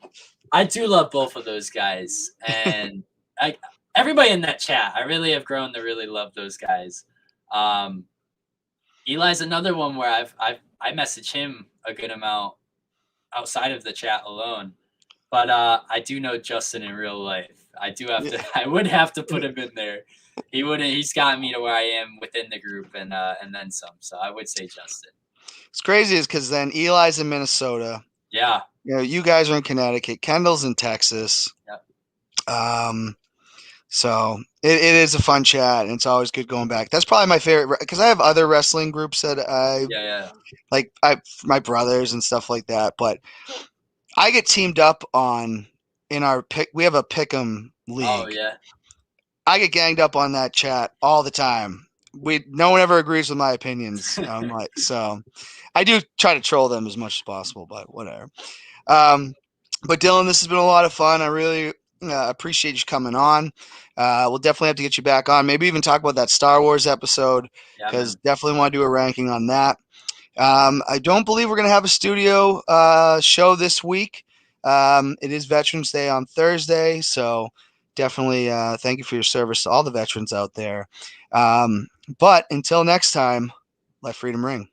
I do love both of those guys, and everybody in that chat, I really have grown to really love those guys. Eli's another one where I message him a good amount outside of the chat alone, but I do know Justin in real life. I would have to put him in there. He's gotten me to where I am within the group and then some. So I would say Justin. It's crazy is because then Eli's in Minnesota. Yeah. You guys are in Connecticut. Kendall's in Texas. Yep. So it is a fun chat, and it's always good going back. That's probably my favorite because I have other wrestling groups that like my brothers and stuff like that. But I get teamed up in our pick. We have a pick'em league. Oh yeah. I get ganged up on that chat all the time. No one ever agrees with my opinions. So I do try to troll them as much as possible, but whatever. But Dylan, this has been a lot of fun. I really appreciate you coming on. We'll definitely have to get you back on. Maybe even talk about that Star Wars episode because definitely want to do a ranking on that. I don't believe we're going to have a studio show this week. It is Veterans Day on Thursday, so definitely thank you for your service to all the veterans out there. But until next time, let freedom ring.